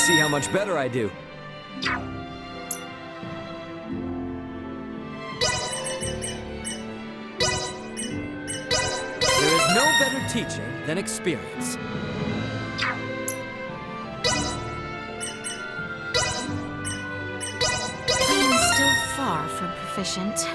See how much better I do. There is no better teacher than experience. I am still far from proficient.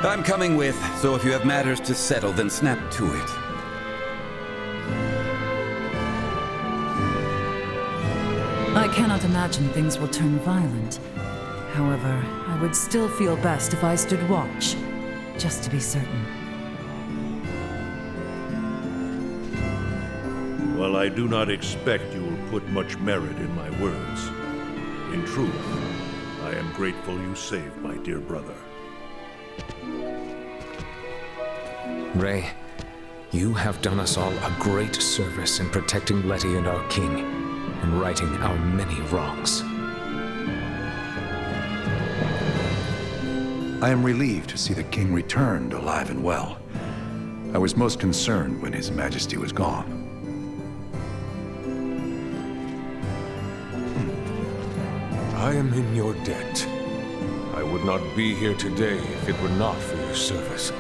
I'm coming with, so if you have matters to settle, then snap to it. I cannot imagine things will turn violent. However, I would still feel best if I stood watch, just to be certain. While I do not expect you will put much merit in my words, in truth, I am grateful you saved my dear brother. Ray, You have done us all a great service in protecting Letty and our king, and righting our many wrongs. I am relieved to see the king returned alive and well. I was most concerned when His Majesty was gone. I am in your debt. I would not be here today if it were not for your service.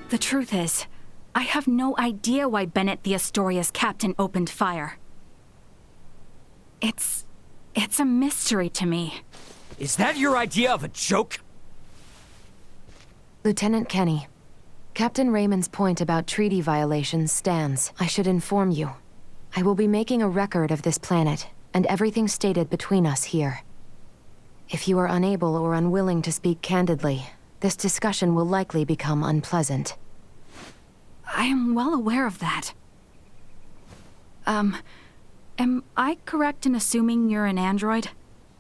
The truth is, I have no idea why Bennett the Astoria's captain opened fire. It's a mystery to me. Is that your idea of a joke? Lieutenant Kenny, Captain Raymond's point about treaty violations stands. I should inform you. I will be making a record of this planet, and everything stated between us here. If you are unable or unwilling to speak candidly, this discussion will likely become unpleasant. I am well aware of that. Am I correct in assuming you're an android?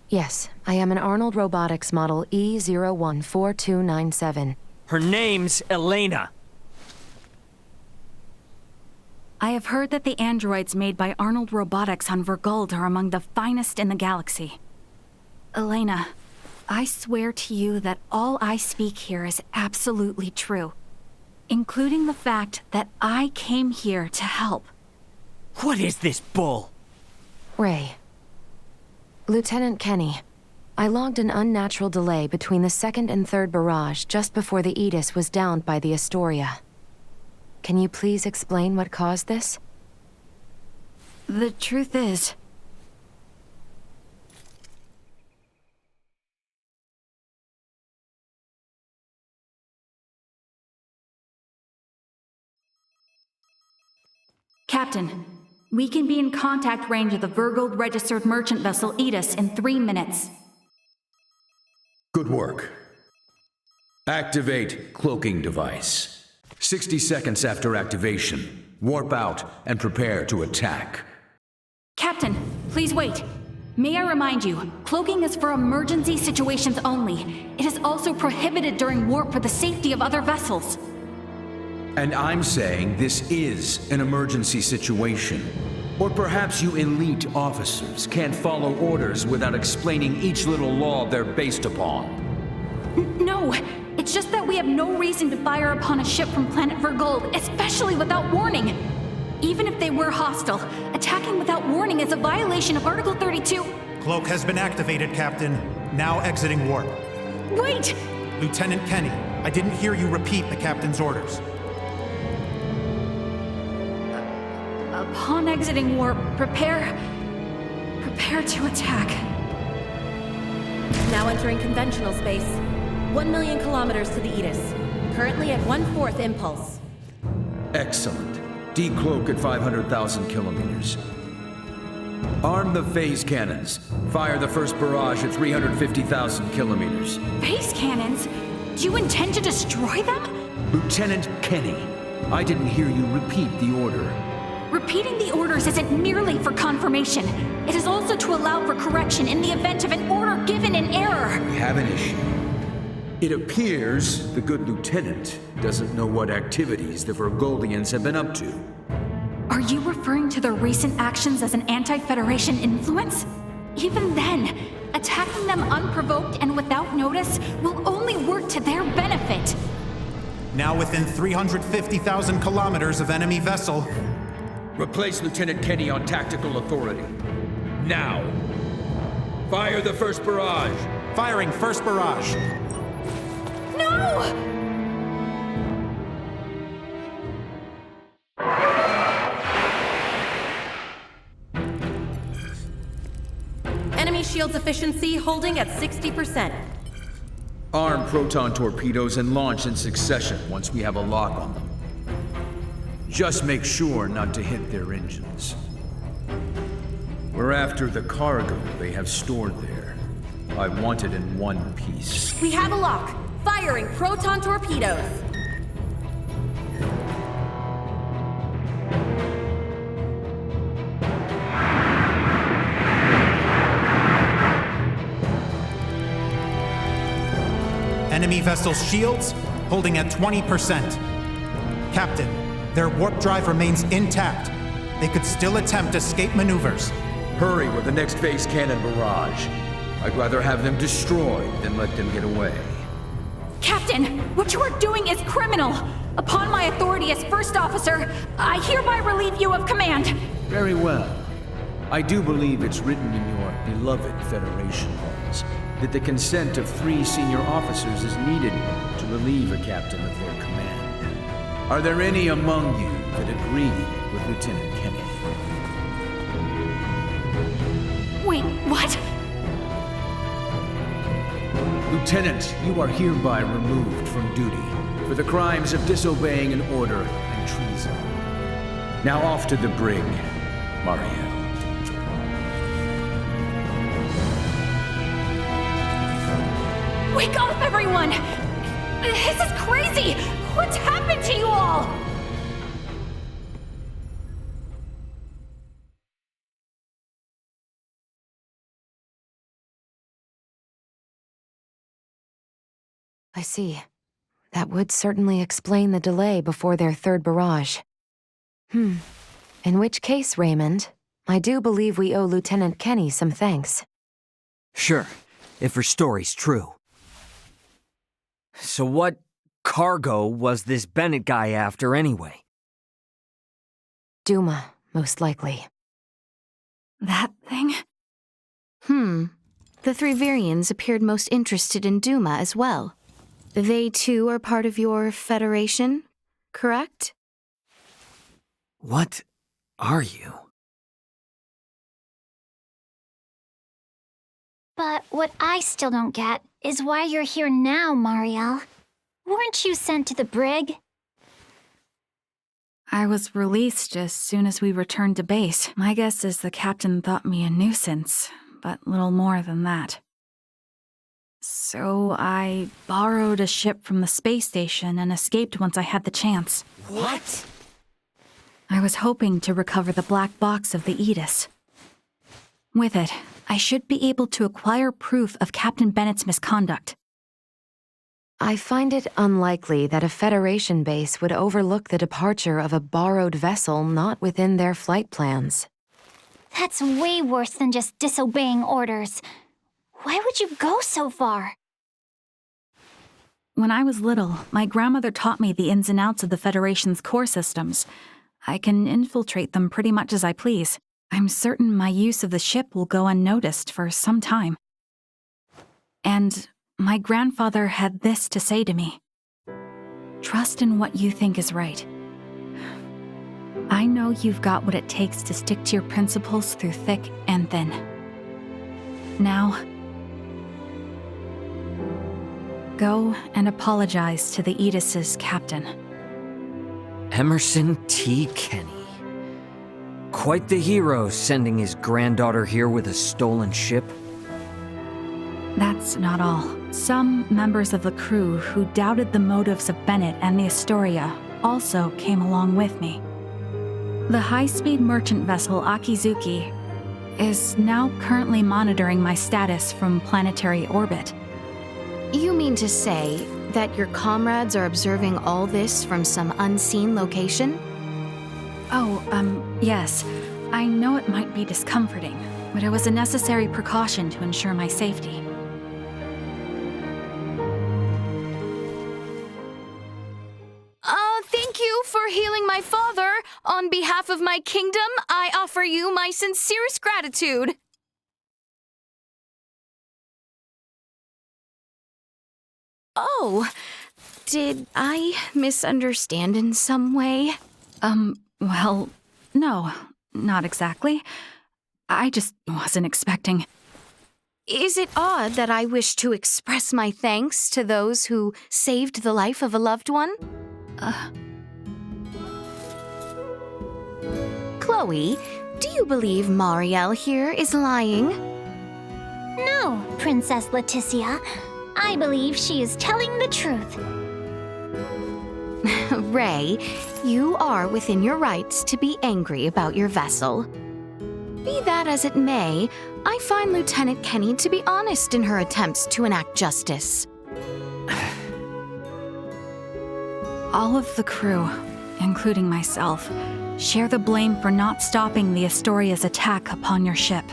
Yes, I am an Arnold Robotics model E014297. Her name's Elena. I have heard that the androids made by Arnold Robotics on Verguld are among the finest in the galaxy. Elena, I swear to you that all I speak here is absolutely true, including the fact that I came here to help. What is this bull? Ray. Lieutenant Kenny, I logged an unnatural delay between the second and third barrage just before the Aegis was downed by the Astoria. Can you please explain what caused this? The truth is, Captain, we can be in contact range of the Verguld registered merchant vessel Aegis in 3 minutes. Good work. Activate cloaking device. 60 seconds after activation, warp out and prepare to attack. Captain, please wait. May I remind you, cloaking is for emergency situations only. It is also prohibited during warp for the safety of other vessels. And I'm saying this is an emergency situation. Or perhaps you elite officers can't follow orders without explaining each little law they're based upon. No, it's just that we have no reason to fire upon a ship from planet Verguld, especially without warning. Even if they were hostile, attacking without warning is a violation of Article 32. Cloak has been activated, Captain. Now exiting warp. Wait! Lieutenant Kenny, I didn't hear you repeat the captain's orders. Upon exiting warp, prepare to attack. Now entering conventional space. 1 million kilometers to the Aegis. Currently at 1/4 impulse. Excellent. Decloak at 500,000 kilometers. Arm the phase cannons. Fire the first barrage at 350,000 kilometers. Phase cannons? Do you intend to destroy them? Lieutenant Kenny, I didn't hear you repeat the order. Repeating the orders isn't merely for confirmation. It is also to allow for correction in the event of an order given in error. We have an issue. It appears the good lieutenant doesn't know what activities the Vergoldians have been up to. Are you referring to their recent actions as an anti-Federation influence? Even then, attacking them unprovoked and without notice will only work to their benefit. Now within 350,000 kilometers of enemy vessel. Replace Lieutenant Kenny on tactical authority. Now. Fire the first barrage. Firing first barrage. No! Enemy shields efficiency holding at 60%. Arm proton torpedoes and launch in succession once we have a lock on them. Just make sure not to hit their engines. We're after the cargo they have stored there. I want it in one piece. We have a lock. Firing proton torpedoes. Enemy vessel's shields holding at 20%. Captain, their warp drive remains intact. They could still attempt escape maneuvers. Hurry with the next phase cannon barrage. I'd rather have them destroyed than let them get away. Captain, what you are doing is criminal. Upon my authority as first officer, I hereby relieve you of command. Very well. I do believe it's written in your beloved Federation laws that the consent of 3 senior officers is needed to relieve a captain of their command. Are there any among you that agree with Lieutenant Kenny? Wait, what? Lieutenant, you are hereby removed from duty for the crimes of disobeying an order and treason. Now off to the brig, Marielle. Wake up, everyone! This is crazy! What's happened to you all? I see. That would certainly explain the delay before their third barrage. In which case, Raymond, I do believe we owe Lieutenant Kenny some thanks. Sure, if her story's true. So what cargo was this Bennett guy after anyway? Duma, most likely. That thing? The 3 Virians appeared most interested in Duma as well. They too are part of your Federation, correct? What are you? But what I still don't get is why you're here now, Marielle. Weren't you sent to the brig? I was released as soon as we returned to base. My guess is the captain thought me a nuisance, but little more than that. So I borrowed a ship from the space station and escaped once I had the chance. What? I was hoping to recover the black box of the Aegis. With it, I should be able to acquire proof of Captain Bennett's misconduct. I find it unlikely that a Federation base would overlook the departure of a borrowed vessel not within their flight plans. That's way worse than just disobeying orders. Why would you go so far? When I was little, my grandmother taught me the ins and outs of the Federation's core systems. I can infiltrate them pretty much as I please. I'm certain my use of the ship will go unnoticed for some time. And my grandfather had this to say to me. Trust in what you think is right. I know you've got what it takes to stick to your principles through thick and thin. Now, go and apologize to the Aegis's captain. Emerson T. Kenny. Quite the hero, sending his granddaughter here with a stolen ship. That's not all. Some members of the crew who doubted the motives of Bennett and the Astoria also came along with me. The high-speed merchant vessel Akizuki is now currently monitoring my status from planetary orbit. You mean to say that your comrades are observing all this from some unseen location? Oh, yes. I know it might be discomforting, but it was a necessary precaution to ensure my safety. Thank you for healing my father. On behalf of my kingdom, I offer you my sincerest gratitude. Oh, did I misunderstand in some way? Well, no, not exactly. I just wasn't expecting. Is it odd that I wish to express my thanks to those who saved the life of a loved one? Chloe, do you believe Marielle here is lying? No, Princess Leticia. I believe she is telling the truth. Ray, you are within your rights to be angry about your vessel. Be that as it may, I find Lieutenant Kenny to be honest in her attempts to enact justice. All of the crew, including myself, share the blame for not stopping the Astoria's attack upon your ship.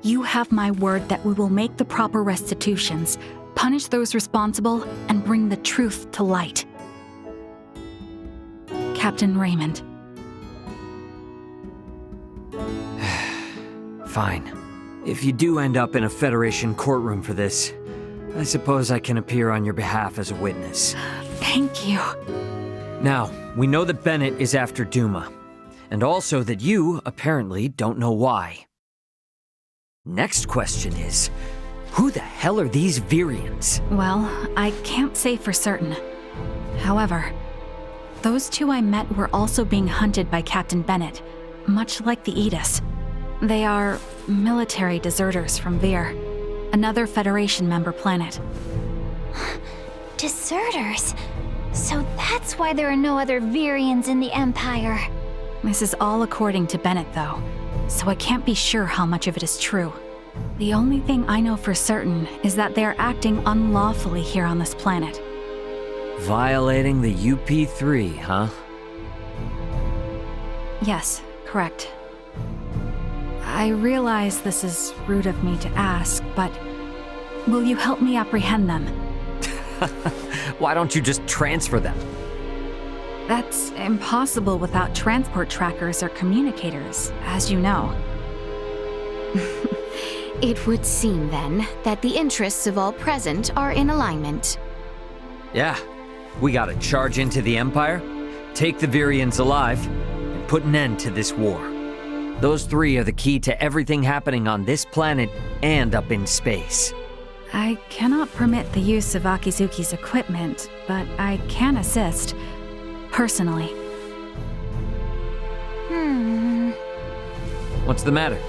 You have my word that we will make the proper restitutions, punish those responsible, and bring the truth to light. Captain Raymond. Fine. If you do end up in a Federation courtroom for this, I suppose I can appear on your behalf as a witness. Thank you. Now, we know that Bennett is after Duma, and also that you, apparently, don't know why. Next question is, who the hell are these Virians? Well, I can't say for certain. However, those two I met were also being hunted by Captain Bennett, much like the Aegis. They are military deserters from Vir, another Federation member planet. Deserters? So that's why there are no other Virians in the Empire. This is all according to Bennett, though, so I can't be sure how much of it is true. The only thing I know for certain is that they are acting unlawfully here on this planet. Violating the UP3, huh? Yes, correct. I realize this is rude of me to ask, but will you help me apprehend them? Why don't you just transfer them? That's impossible without transport trackers or communicators, as you know. It would seem, then, that the interests of all present are in alignment. Yeah, we gotta charge into the Empire, take the Virians alive, and put an end to this war. Those three are the key to everything happening on this planet and up in space. I cannot permit the use of Akizuki's equipment, but I can assist, personally. What's the matter?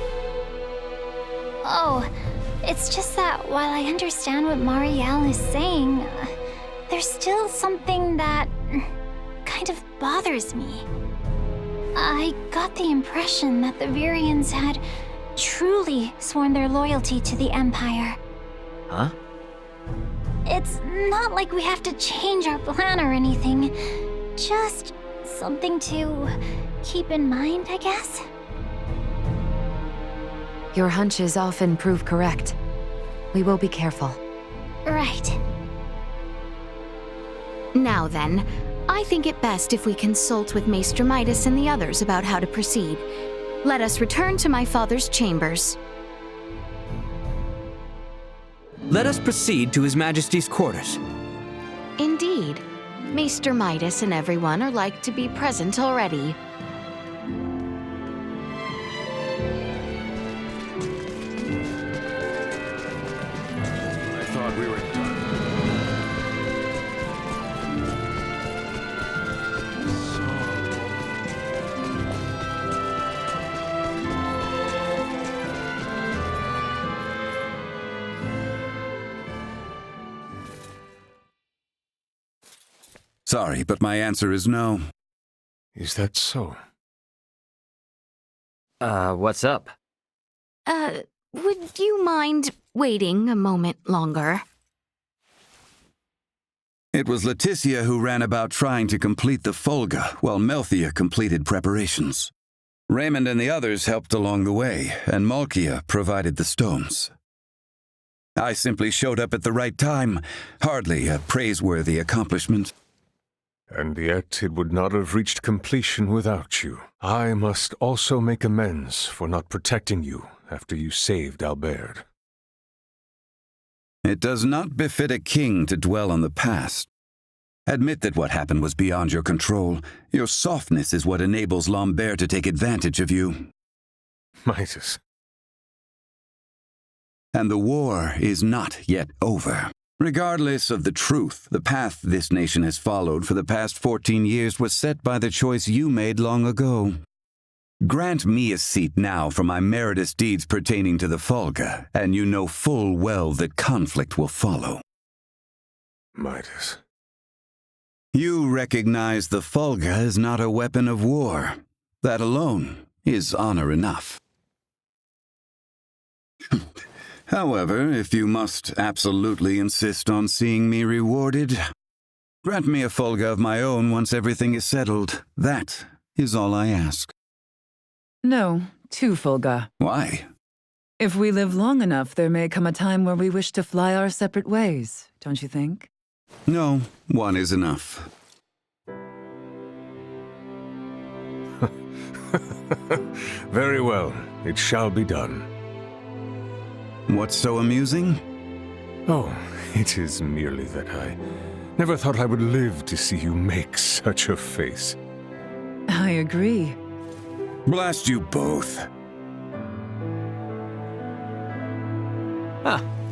Oh, it's just that while I understand what Marielle is saying, there's still something that kind of bothers me. I got the impression that the Virians had truly sworn their loyalty to the Empire. Huh? It's not like we have to change our plan or anything. Just something to keep in mind, I guess. Your hunches often prove correct. We will be careful. Right. Now then, I think it best if we consult with Maester Midas and the others about how to proceed. Let us return to my father's chambers. Let us proceed to His Majesty's quarters. Indeed. Maester Midas and everyone are like to be present already. I thought we were done. Sorry, but my answer is no. Is that so? What's up? Would you mind waiting a moment longer? It was Leticia who ran about trying to complete the Folga, while Melthia completed preparations. Raymond and the others helped along the way, and Malkia provided the stones. I simply showed up at the right time, hardly a praiseworthy accomplishment. And yet it would not have reached completion without you. I must also make amends for not protecting you after you saved Albert. It does not befit a king to dwell on the past. Admit that what happened was beyond your control. Your softness is what enables Lambert to take advantage of you. Midas. And the war is not yet over. Regardless of the truth, the path this nation has followed for the past 14 years was set by the choice you made long ago. Grant me a seat now for my meritorious deeds pertaining to the Folga, and you know full well that conflict will follow. Midas. You recognize the Folga is not a weapon of war. That alone is honor enough. However, if you must absolutely insist on seeing me rewarded, grant me a Folga of my own once everything is settled. That is all I ask. No, 2 Folga. Why? If we live long enough, there may come a time where we wish to fly our separate ways, don't you think? No, 1 is enough. Very well, it shall be done. What's so amusing? Oh, it is merely that I never thought I would live to see you make such a face. I agree. Blast you both.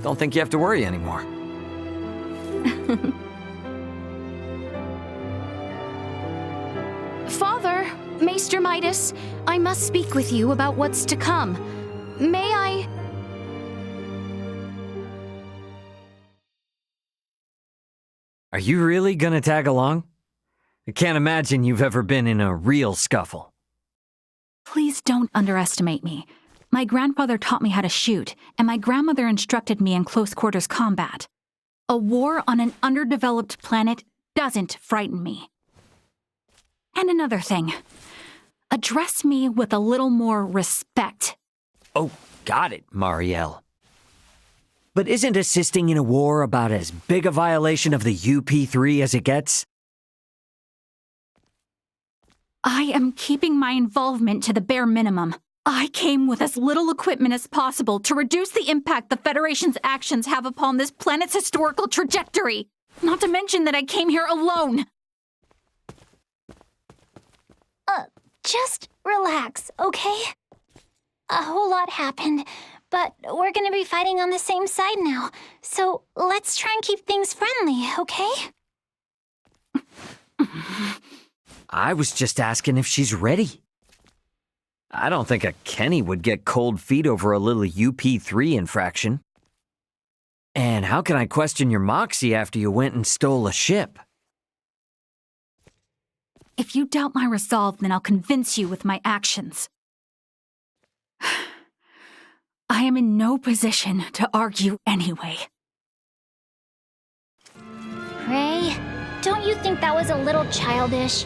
Don't think you have to worry anymore. Father, Maester Midas, I must speak with you about what's to come. May I... Are you really gonna tag along? I can't imagine you've ever been in a real scuffle. Please don't underestimate me. My grandfather taught me how to shoot, and my grandmother instructed me in close quarters combat. A war on an underdeveloped planet doesn't frighten me. And another thing, address me with a little more respect. Oh, got it, Marielle. But isn't assisting in a war about as big a violation of the UP3 as it gets? I am keeping my involvement to the bare minimum. I came with as little equipment as possible to reduce the impact the Federation's actions have upon this planet's historical trajectory. Not to mention that I came here alone. Just relax, okay? A whole lot happened, but we're gonna be fighting on the same side now, so let's try and keep things friendly, okay? I was just asking if she's ready. I don't think a Kenny would get cold feet over a little UP3 infraction. And how can I question your moxie after you went and stole a ship? If you doubt my resolve, then I'll convince you with my actions. I am in no position to argue anyway. Ray, don't you think that was a little childish?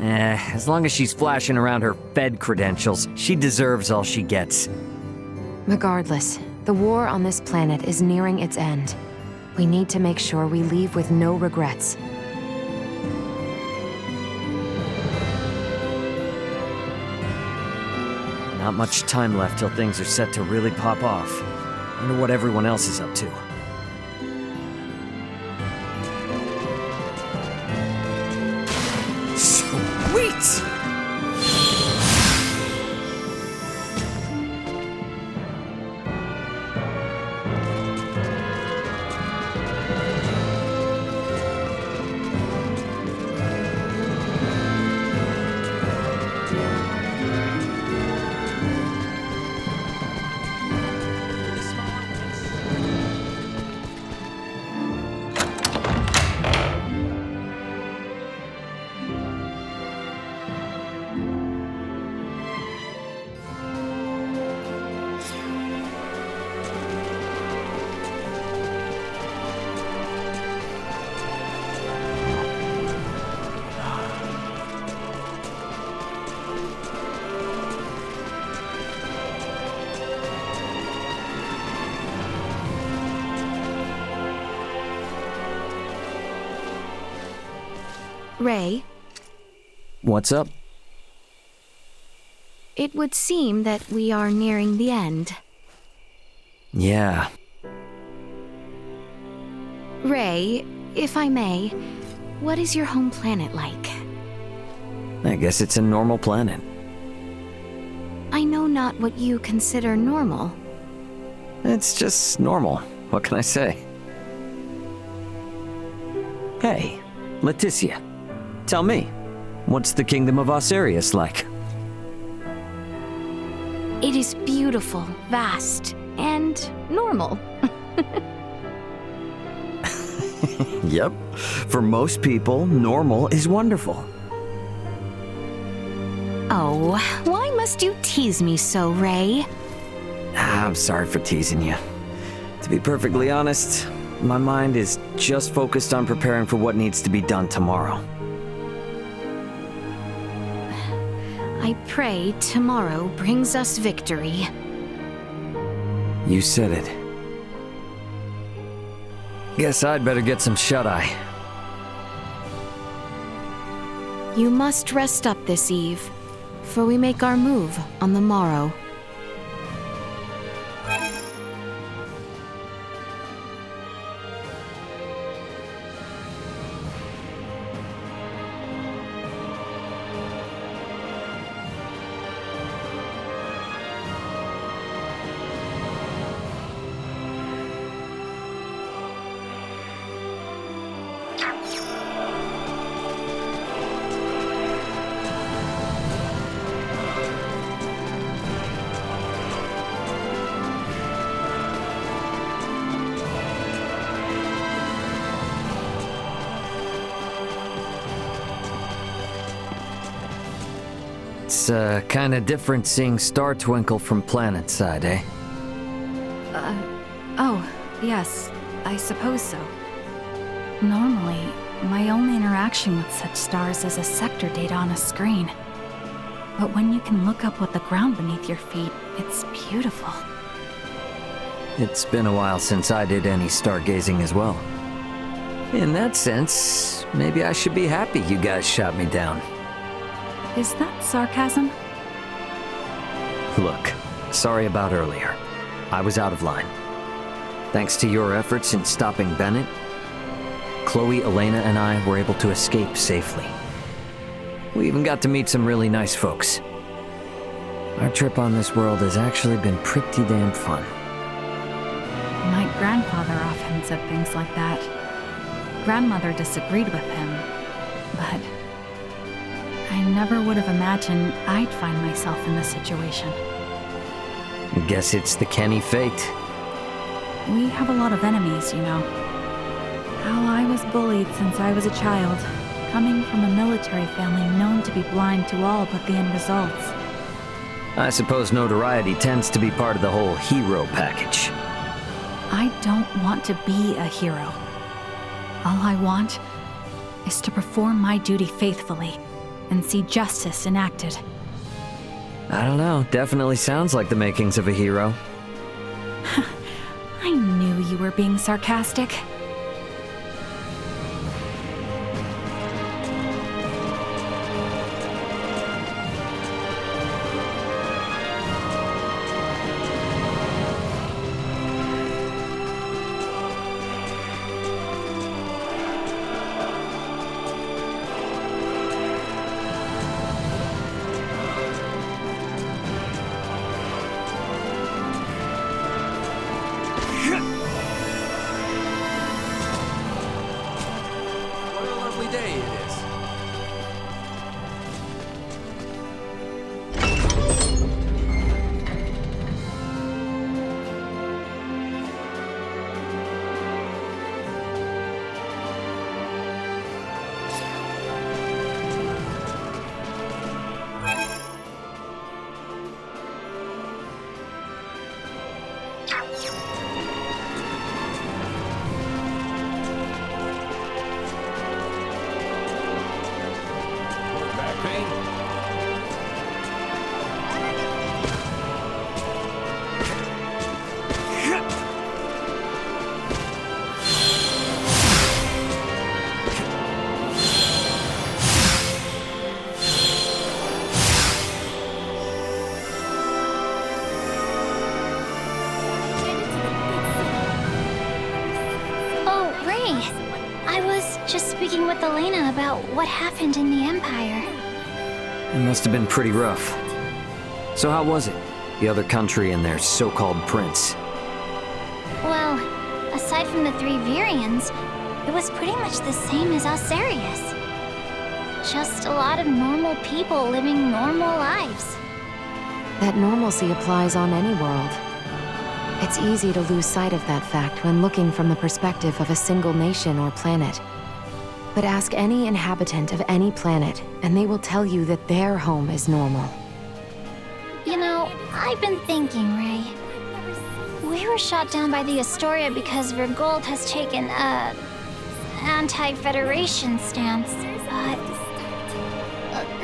As long as she's flashing around her Fed credentials, she deserves all she gets. Regardless, the war on this planet is nearing its end. We need to make sure we leave with no regrets. Not much time left till things are set to really pop off. Wonder what everyone else is up to. Sweet! Ray, What's up? it would seem that we are nearing the end. Yeah. Ray, if I may, what is your home planet like? I guess it's a normal planet. I know not what you consider normal. It's just normal. What can I say? Hey, Leticia. Tell me, what's the kingdom of Osirius like? It is beautiful, vast, and normal. Yep. For most people, normal is wonderful. Oh, why must you tease me so, Ray? I'm sorry for teasing you. To be perfectly honest, my mind is just focused on preparing for what needs to be done tomorrow. I pray tomorrow brings us victory. You said it. Guess I'd better get some shut-eye. You must rest up this eve, for we make our move on the morrow. It's kinda different seeing Star Twinkle from planet side, eh? Oh, yes, I suppose so. Normally, my only interaction with such stars is a sector data on a screen. But when you can look up at the ground beneath your feet, it's beautiful. It's been a while since I did any stargazing as well. In that sense, maybe I should be happy you guys shot me down. Is that sarcasm? Look, sorry about earlier. I was out of line. Thanks to your efforts in stopping Bennett, Chloe, Elena, and I were able to escape safely. We even got to meet some really nice folks. Our trip on this world has actually been pretty damn fun. My grandfather often said things like that. Grandmother disagreed with him, but I never would have imagined I'd find myself in this situation. Guess it's the Kenny fate. We have a lot of enemies, you know. How I was bullied since I was a child, coming from a military family known to be blind to all but the end results. I suppose notoriety tends to be part of the whole hero package. I don't want to be a hero. All I want is to perform my duty faithfully and see justice enacted. I don't know, definitely sounds like the makings of a hero. I knew you were being sarcastic. With Elena about what happened in the Empire. It must have been pretty rough. So how was it? The other country and their so-called prince? Well, aside from the 3 Virians, it was pretty much the same as Asturias. Just a lot of normal people living normal lives. that normalcy applies on any world. It's easy to lose sight of that fact when looking from the perspective of a single nation or planet. But ask any inhabitant of any planet, and they will tell you that their home is normal. You know, I've been thinking, Ray. We were shot down by the Astoria because Vergold has taken a anti-Federation stance, but...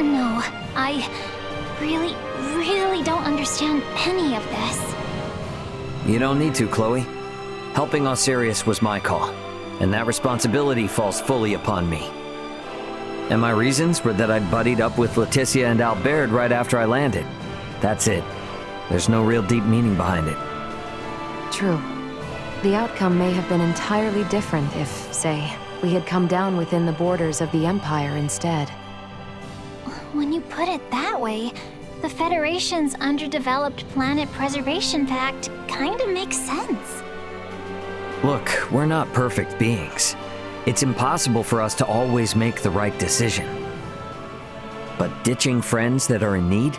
no, I really don't understand any of this. You don't need to, Chloe. Helping Osiris was my call, and that responsibility falls fully upon me. And my reasons were that I'd buddied up with Leticia and Albert right after I landed. That's it. There's no real deep meaning behind it. True. The outcome may have been entirely different if, say, we had come down within the borders of the Empire instead. When you put it that way, the Federation's underdeveloped planet preservation pact kinda makes sense. Look, we're not perfect beings. It's impossible for us to always make the right decision. But ditching friends that are in need?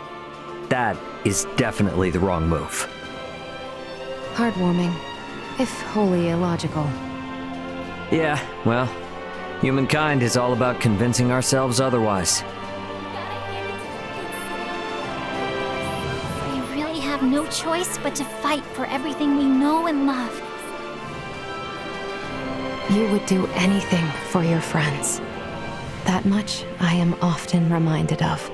That is definitely the wrong move. Heartwarming, if wholly illogical. Yeah, well, humankind is all about convincing ourselves otherwise. We really have no choice but to fight for everything we know and love. You would do anything for your friends. That much I am often reminded of.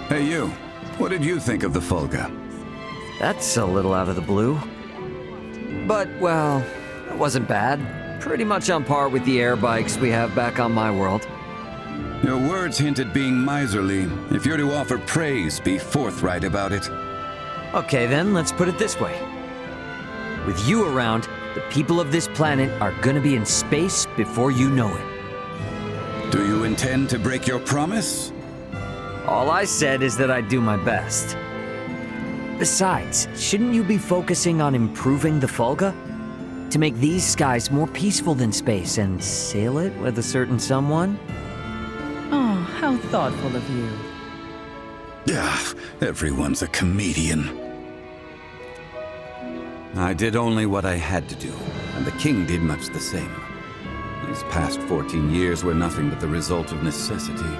Hey you, what did you think of the Fulga? That's a little out of the blue. But, well, it wasn't bad. Pretty much on par with the air bikes we have back on my world. Your words hint at being miserly. If you're to offer praise, be forthright about it. Okay then, let's put it this way. With you around, the people of this planet are gonna be in space before you know it. Do you intend to break your promise? All I said is that I'd do my best. Besides, shouldn't you be focusing on improving the Fulga? To make these skies more peaceful than space and sail it with a certain someone? Oh, how thoughtful of you. Ah, everyone's a comedian. I did only what I had to do, and the king did much the same. These past 14 years were nothing but the result of necessity.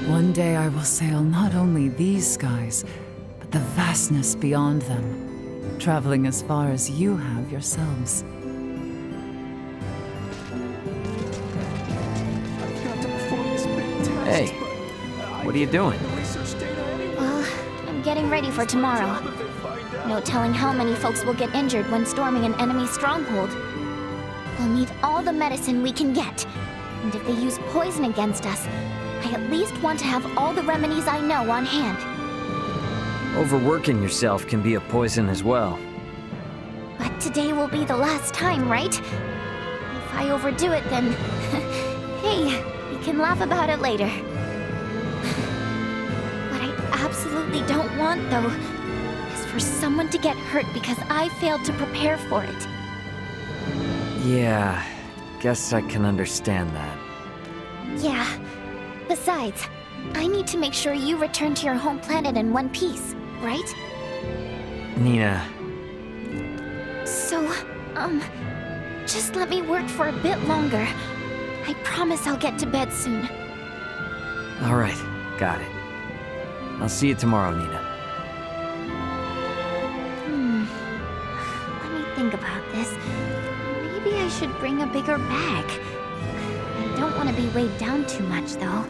One day I will sail not only these skies, but the vastness beyond them, traveling as far as you have yourselves. Hey, what are you doing? Well, I'm getting ready for tomorrow. No telling how many folks will get injured when storming an enemy stronghold. We'll need all the medicine we can get. And if they use poison against us, I at least want to have all the remedies I know on hand. Overworking yourself can be a poison as well. But today will be the last time, right? If I overdo it, then... hey, we can laugh about it later. What I absolutely don't want, though, is for someone to get hurt because I failed to prepare for it. Yeah, guess I can understand that. Yeah. Besides, I need to make sure you return to your home planet in one piece, right? Nina. So, just let me work for a bit longer. I promise I'll get to bed soon. All right, got it. I'll see you tomorrow, Nina. Let me think about this. Maybe I should bring a bigger bag. I don't want to be weighed down too much, though.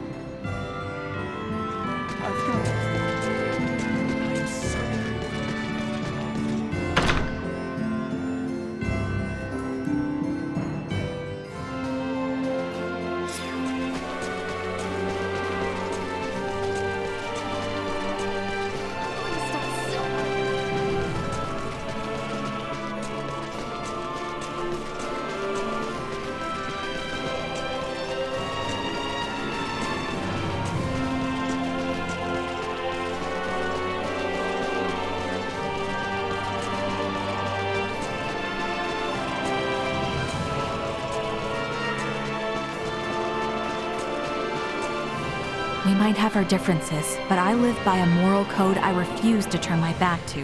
We might have our differences, but I live by a moral code I refuse to turn my back to.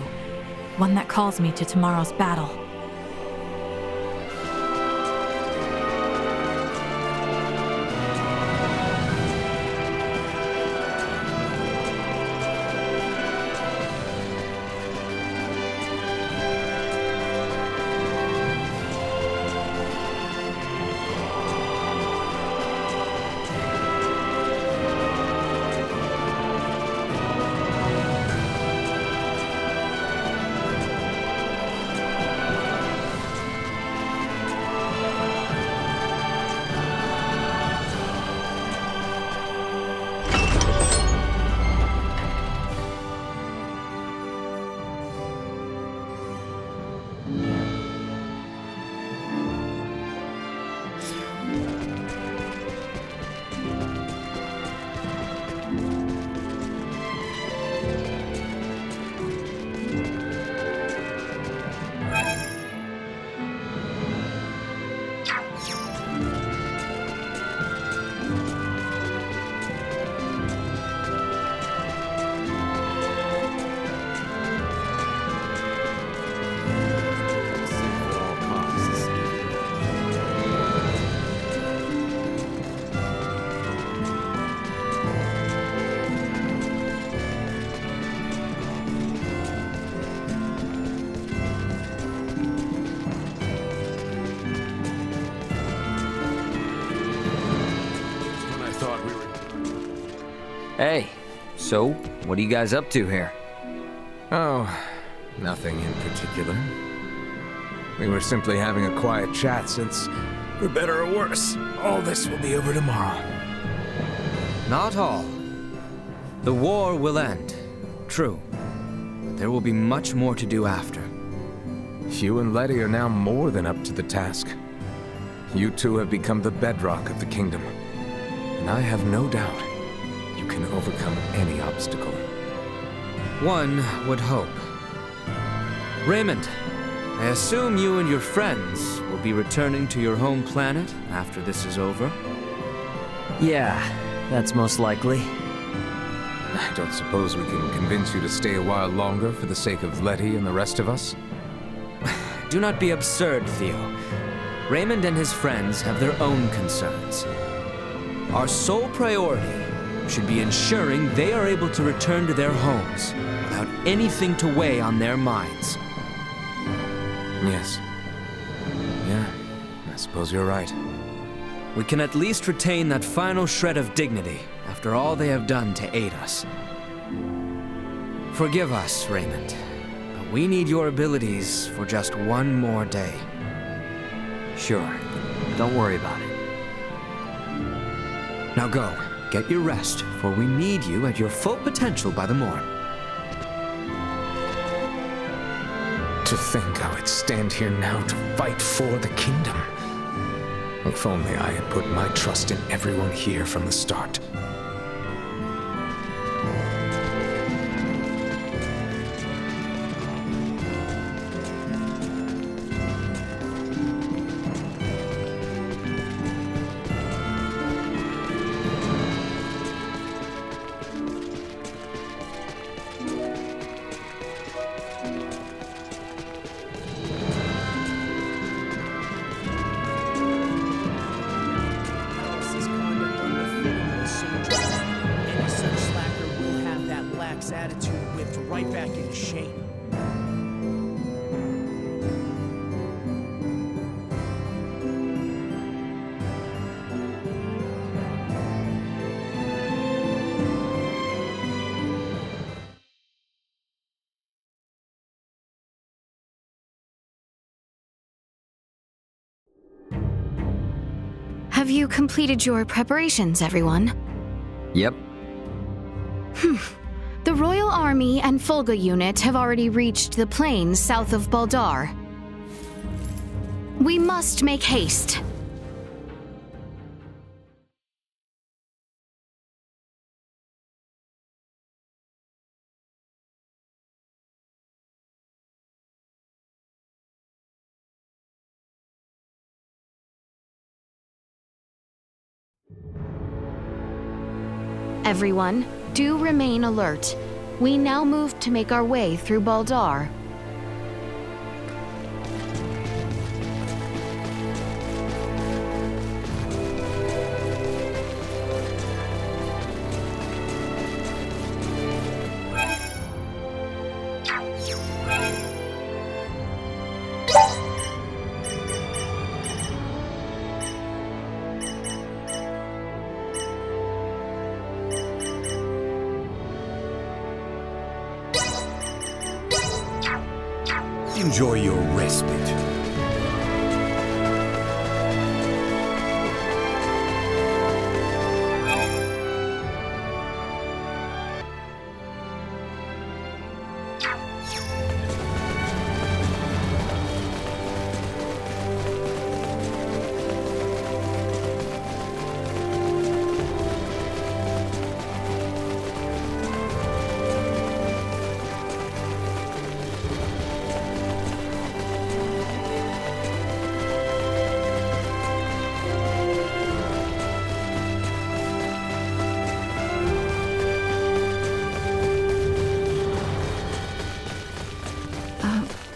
One that calls me to tomorrow's battle. Hey, so what are you guys up to here? Oh, nothing in particular. We were simply having a quiet chat since, for better or worse, all this will be over tomorrow. Not all. The war will end, true. But there will be much more to do after. You and Letty are now more than up to the task. You two have become the bedrock of the kingdom. And I have no doubt you can overcome any obstacle. One would hope. Raymond, I assume you and your friends will be returning to your home planet after this is over? Yeah, that's most likely. I don't suppose we can convince you to stay a while longer for the sake of Letty and the rest of us? Do not be absurd, Theo. Raymond and his friends have their own concerns. Our sole priority should be ensuring they are able to return to their homes without anything to weigh on their minds. Yes. Yeah, I suppose you're right. We can at least retain that final shred of dignity after all they have done to aid us. Forgive us, Raymond, but we need your abilities for just one more day. Sure. Don't worry about it. Now go. Get your rest, for we need you at your full potential by the morn. To think I would stand here now to fight for the kingdom. If only I had put my trust in everyone here from the start. right back into shape. Have you completed your preparations, everyone? Yep. The Royal Army and Fulga unit have already reached the plains south of Baldar. We must make haste. Everyone, do remain alert. We now move to make our way through Baldar. Enjoy your respite.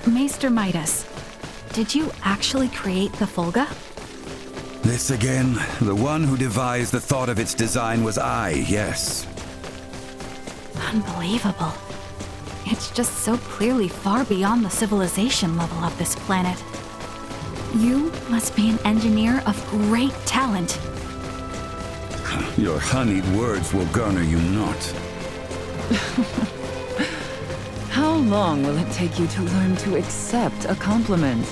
Maester Midas, did you actually create the Fulga? This again? The one who devised the thought of its design was I, yes. Unbelievable. It's just so clearly far beyond the civilization level of this planet. You must be an engineer of great talent. Your honeyed words will garner you not. How long will it take you to learn to accept a compliment?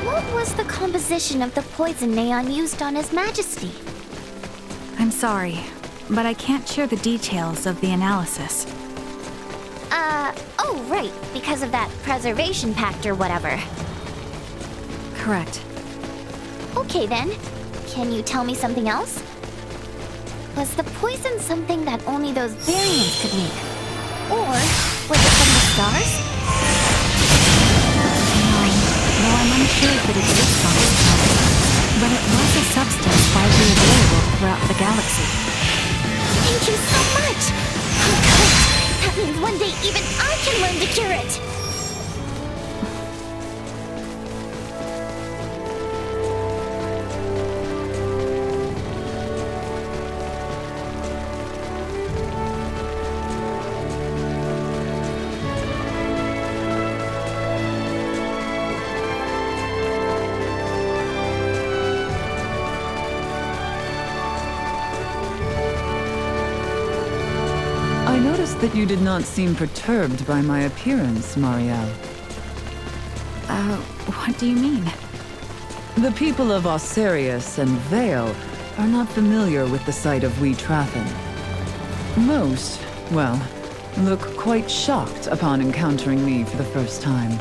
What was the composition of the poison neon used on His Majesty? I'm sorry, but I can't share the details of the analysis. Oh, right, because of that preservation pact or whatever. Correct. Okay then, can you tell me something else? Was the poison something that only those variants could make? Or was it from the stars? No, I'm unsure if it exists on this planet, but it was a substance widely available throughout the galaxy. Thank you so much! Oh, good! That means one day even I can learn to cure it! I noticed that you did not seem perturbed by my appearance, Marielle. What do you mean? The people of Osirius and Vale are not familiar with the sight of Wee Trathen. Most, well, look quite shocked upon encountering me for the first time.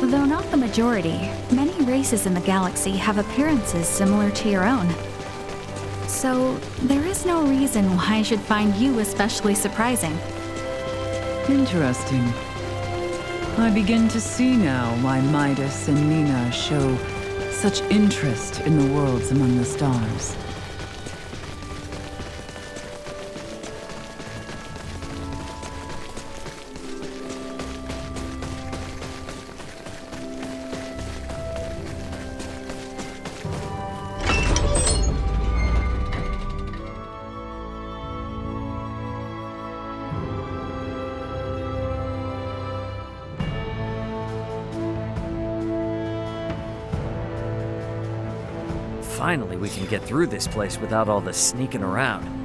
Though not the majority, many races in the galaxy have appearances similar to your own. So, there is no reason why I should find you especially surprising. Interesting. I begin to see now why Midas and Nina show such interest in the worlds among the stars. Finally, we can get through this place without all the sneaking around.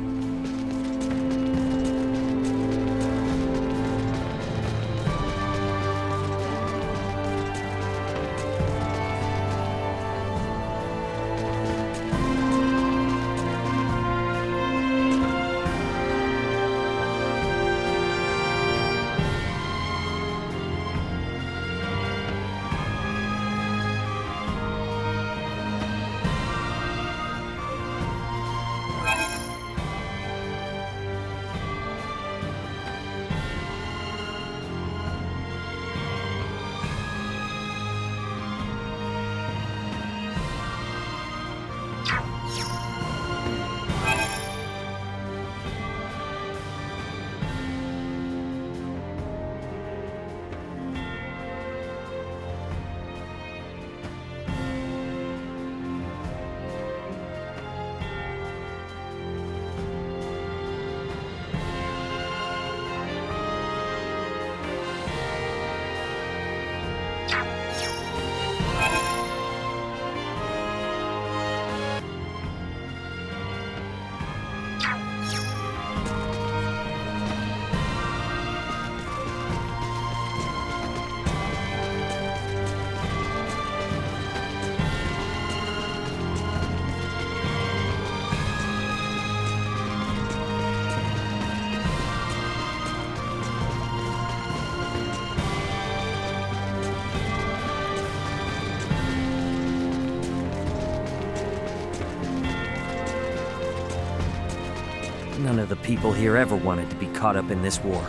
None of the people here ever wanted to be caught up in this war.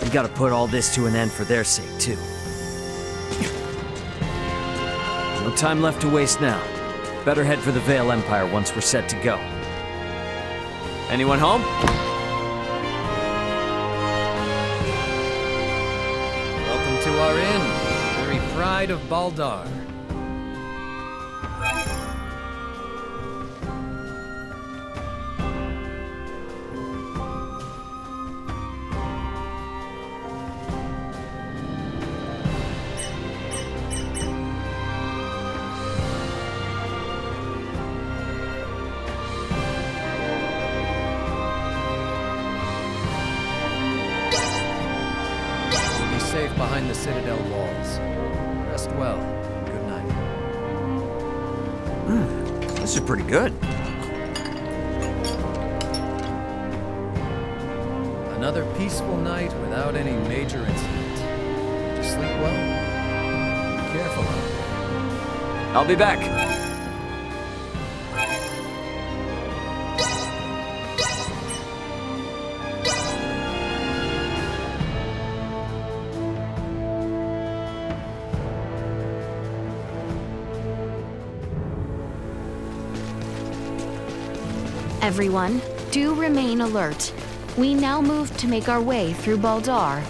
We gotta put all this to an end for their sake, too. No time left to waste now. Better head for the Vale Empire once we're set to go. Anyone home? Welcome to our inn, very pride of Baldar. Safe behind the Citadel walls. Rest well. Good night. This is pretty good. Another peaceful night without any major incident. Did you sleep well? Be careful out there. I'll be back. Everyone, do remain alert. We now move to make our way through Baldar.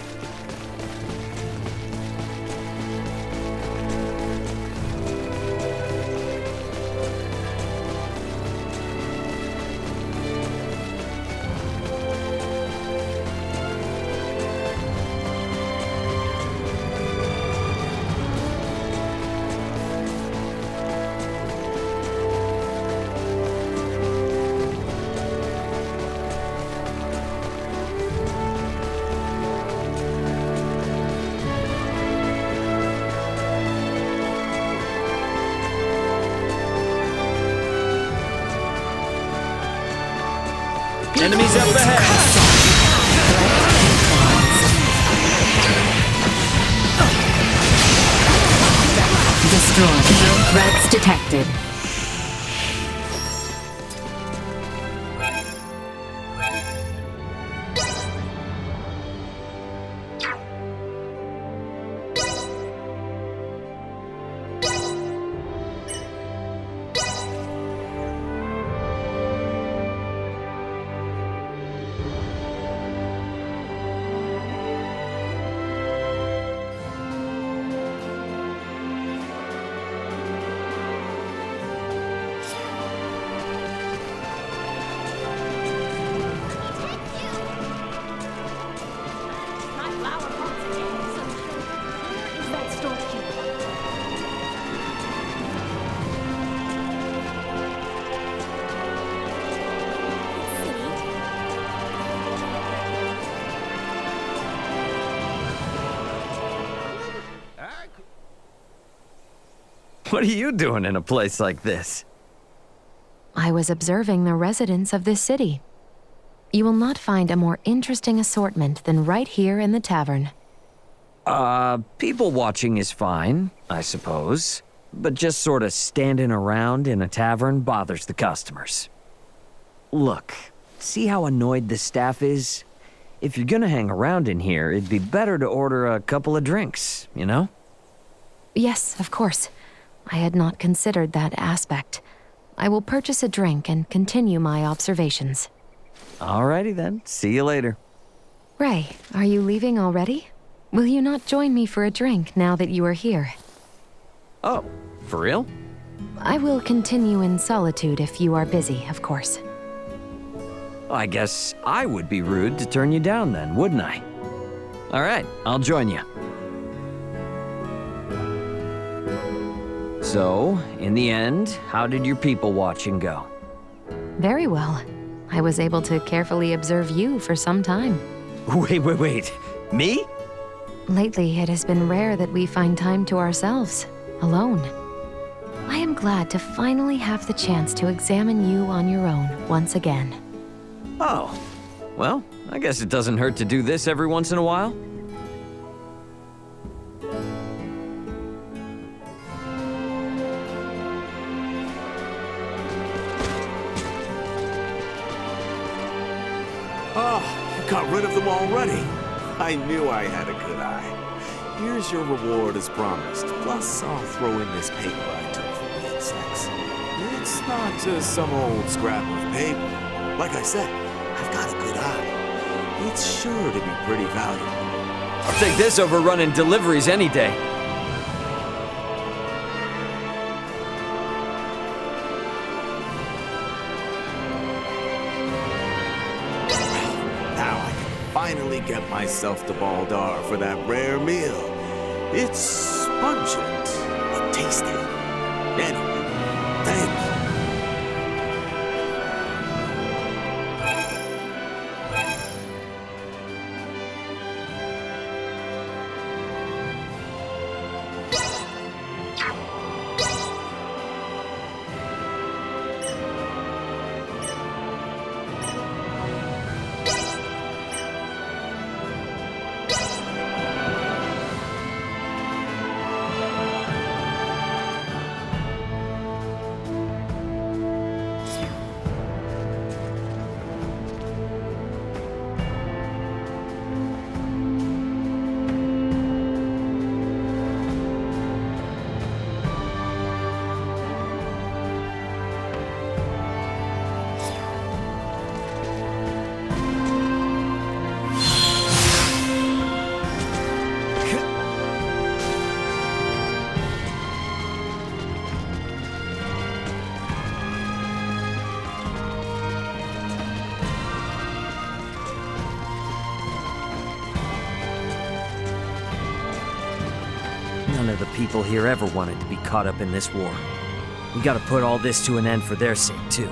Enemies up ahead! Destroyed. No threats detected. What are you doing in a place like this? I was observing the residents of this city. You will not find a more interesting assortment than right here in the tavern. People watching is fine, I suppose. But just sort of standing around in a tavern bothers the customers. Look, see how annoyed the staff is? If you're gonna hang around in here, it'd be better to order a couple of drinks, you know? Yes, of course. I had not considered that aspect. I will purchase a drink and continue my observations. Alrighty then, see you later. Ray, are you leaving already? Will you not join me for a drink now that you are here? Oh, for real? I will continue in solitude if you are busy, of course. I guess I would be rude to turn you down then, wouldn't I? Alright, I'll join you. So, in the end, how did your people watching go? Very well. I was able to carefully observe you for some time. Wait. Me? Lately, it has been rare that we find time to ourselves, alone. I am glad to finally have the chance to examine you on your own once again. Oh, well, I guess it doesn't hurt to do this every once in a while. Oh, you got rid of them already. I knew I had a good eye. Here's your reward as promised. Plus, I'll throw in this paper I took from the insects. It's not just some old scrap of paper. Like I said, I've got a good eye. It's sure to be pretty valuable. I'll take this over running deliveries any day. Now I can finally get myself to Baldar for that rare meal. It's pungent, but tasty. Anyway, thank you. None of the people here ever wanted to be caught up in this war. We gotta put all this to an end for their sake, too.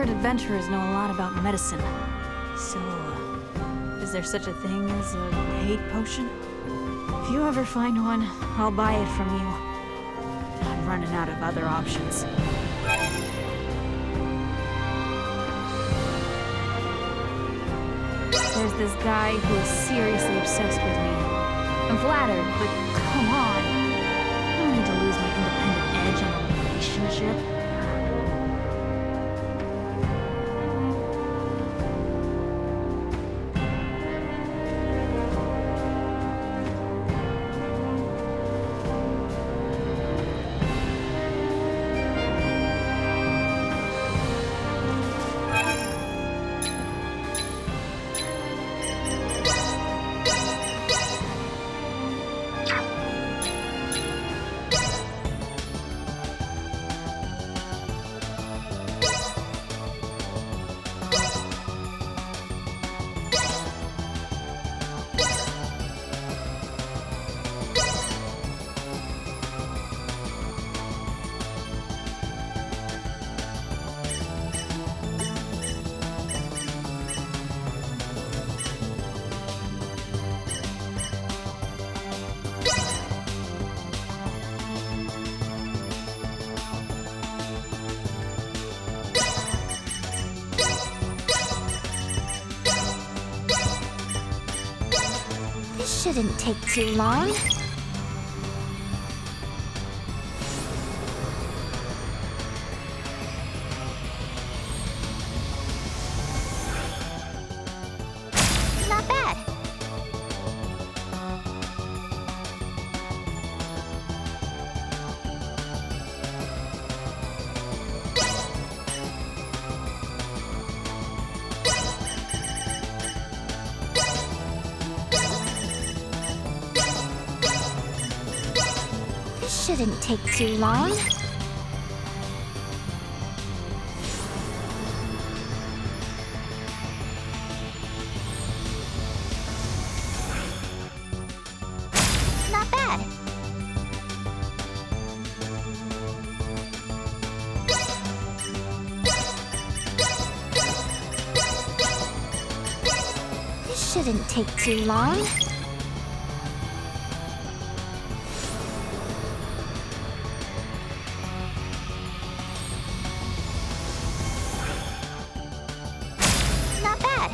Adventurers know a lot about medicine. So, is there such a thing as a hate potion? If you ever find one, I'll buy it from you. I'm running out of other options. There's this guy who is seriously obsessed with me. I'm flattered, but come on. I don't need to lose my independent edge in a relationship. This shouldn't take too long. Not bad. This shouldn't take too long. Not bad. This shouldn't take too long. Not bad.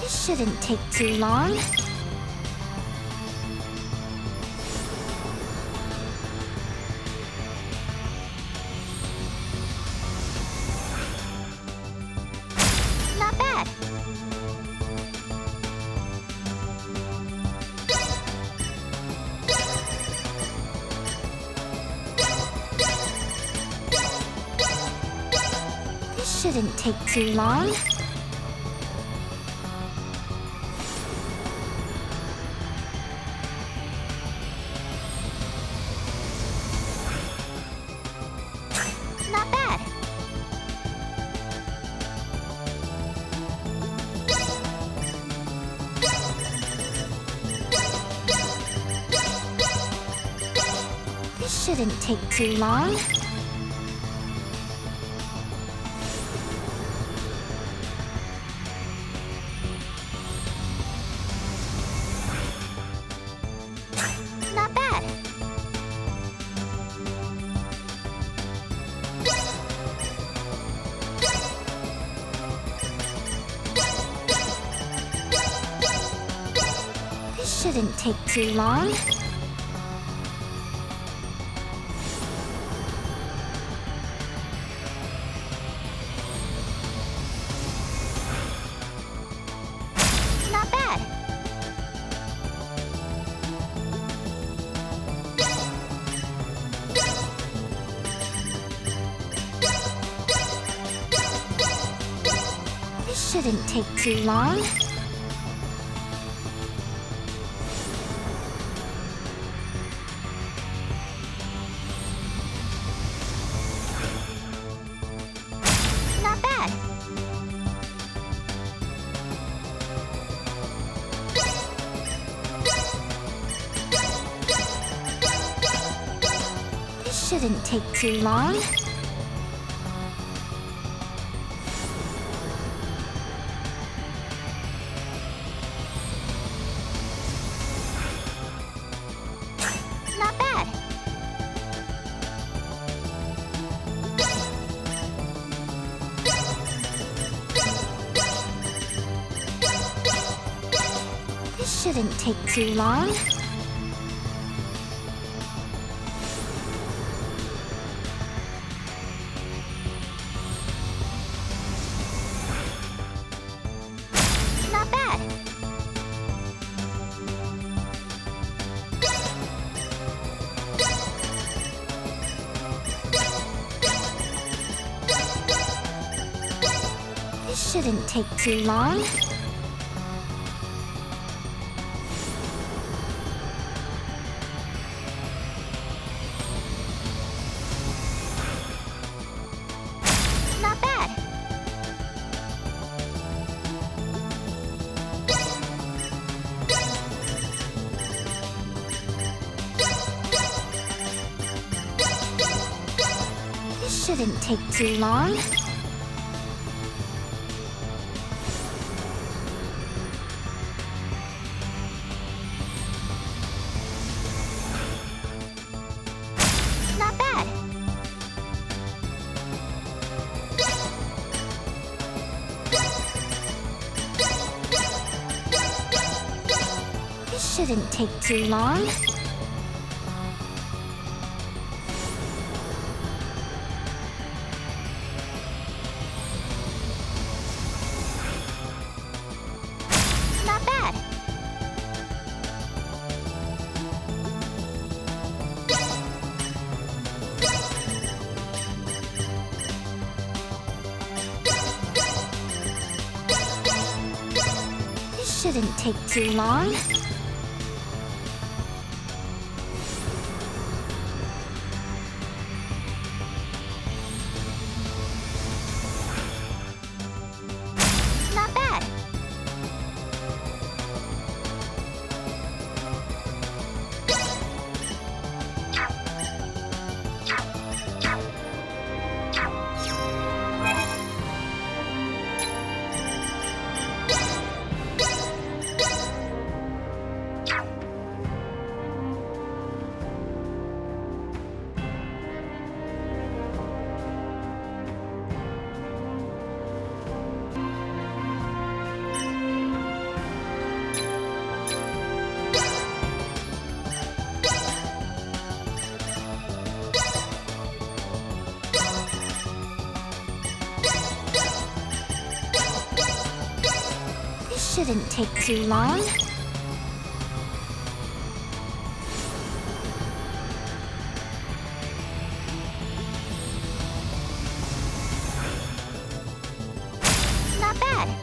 This shouldn't take too long. Not bad. This shouldn't take too long. Not bad. This shouldn't take too long. Not bad. This shouldn't take too long. Not bad. This shouldn't take too long. Not bad. This shouldn't take too long. Not bad. This shouldn't take too long. Not bad. This shouldn't take too long. Not bad. This shouldn't take too long. This shouldn't take too long. Not bad. This shouldn't take too long. Not bad. This shouldn't take too long. Not bad.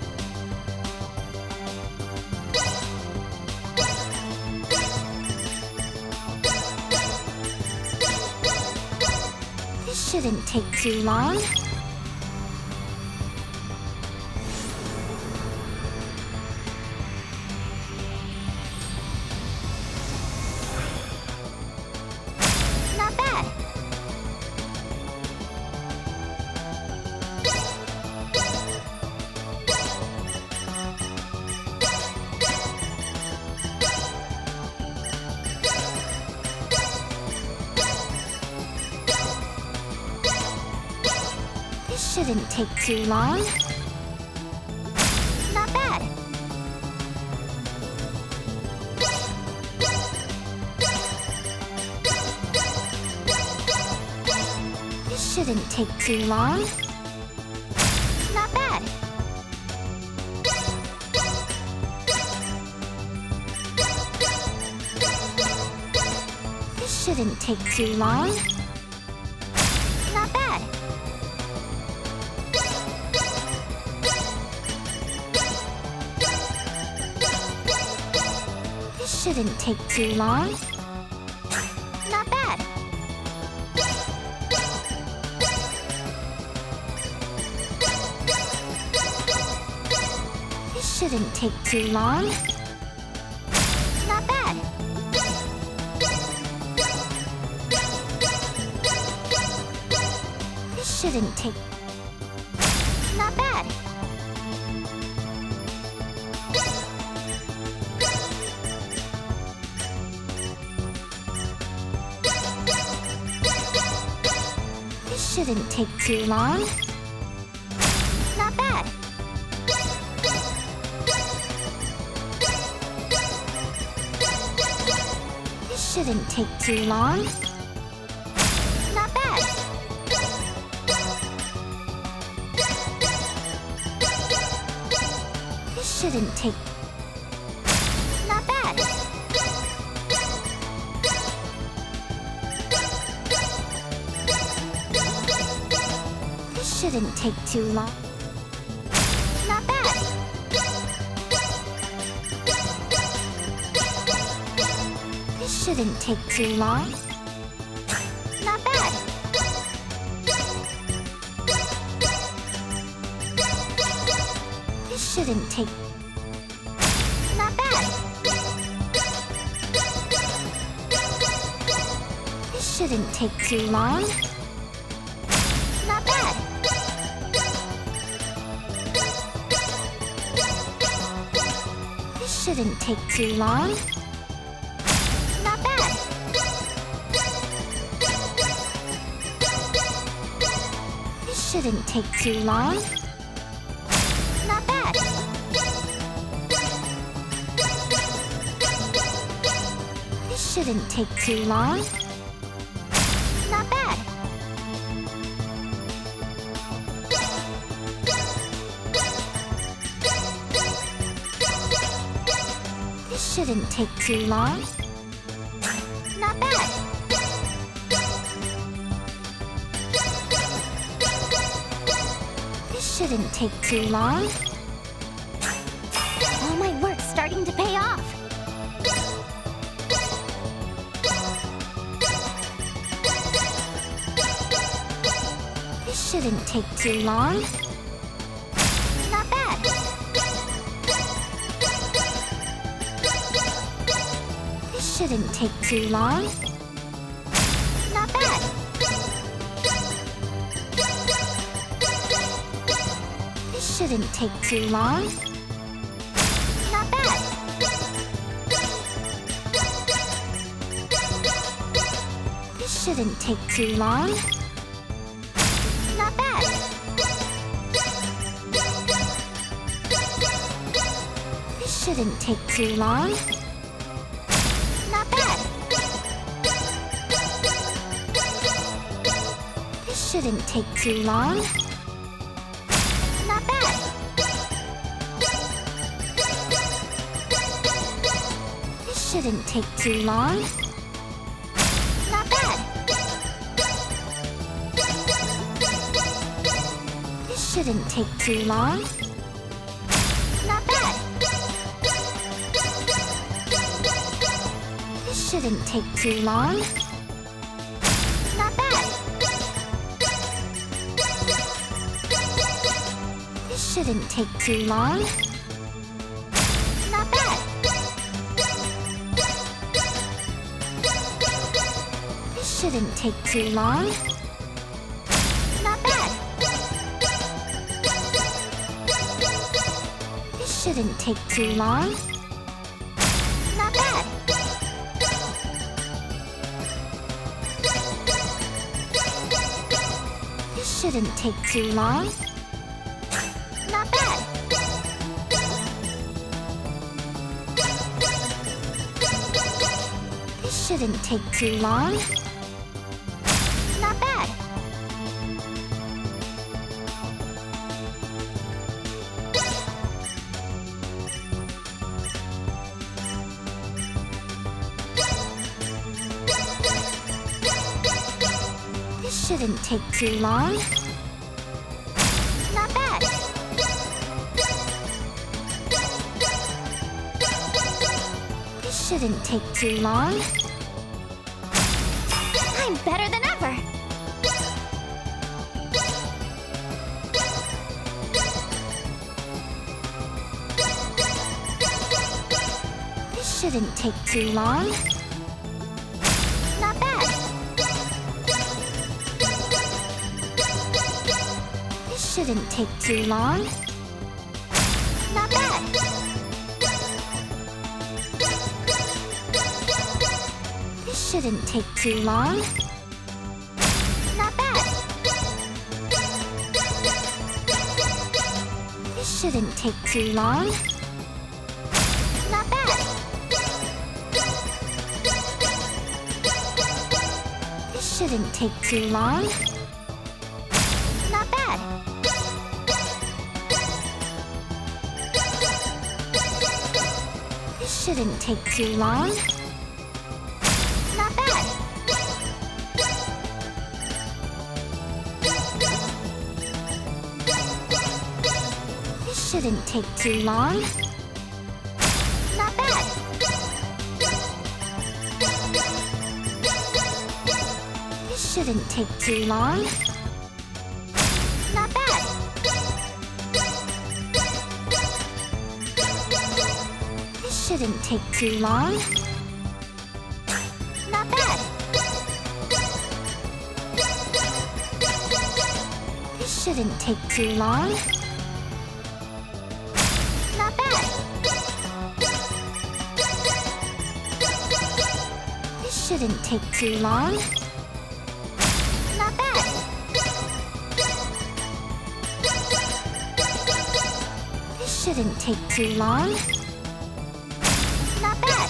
This shouldn't take too long. Not bad. This shouldn't take too long. Not bad. This shouldn't take too long. Not bad. This shouldn't take too long. Not bad. This shouldn't take too long. Not bad. This shouldn't take too long. Not bad. This shouldn't take... Not bad. This shouldn't take too long. Not bad. This shouldn't take too long. Not bad. This shouldn't take... Not bad. This shouldn't take too long. Not bad. This shouldn't take too long. Not bad. This shouldn't take... Not bad. This shouldn't take too long. Not bad. This shouldn't take too long. Not bad. This shouldn't take too long. Not bad. This shouldn't take too long. Not bad. This shouldn't take too long. Not bad. This shouldn't take too long. All my work's starting to pay off. This shouldn't take too long. Not bad. This shouldn't take too long. Not bad. This shouldn't take too long. Not bad. This shouldn't take too long. Not bad. This shouldn't take too long. Not bad. This shouldn't take too long. Not bad. This shouldn't take too long. Not bad. This shouldn't take too long. Not bad. This shouldn't take too long. Not bad. This shouldn't take too long. Not bad. This shouldn't take too long. Not bad. This shouldn't take too long. Not bad. This shouldn't take too long. Not bad. This shouldn't take too long. Not bad. This shouldn't take too long. Not bad. This shouldn't take too long. I'm better than ever. This shouldn't take too long. Not bad. This shouldn't take too long. Not bad. This shouldn't take too long. Not bad. This shouldn't take too long. Not bad. This shouldn't take too long. Not bad. This shouldn't take too long. Not bad. This shouldn't take too long. Not bad. This shouldn't take too long. Not bad. This shouldn't take too long. Not bad. This shouldn't take too long. Not bad. This shouldn't take too long. Not bad. This shouldn't take too long. Not bad.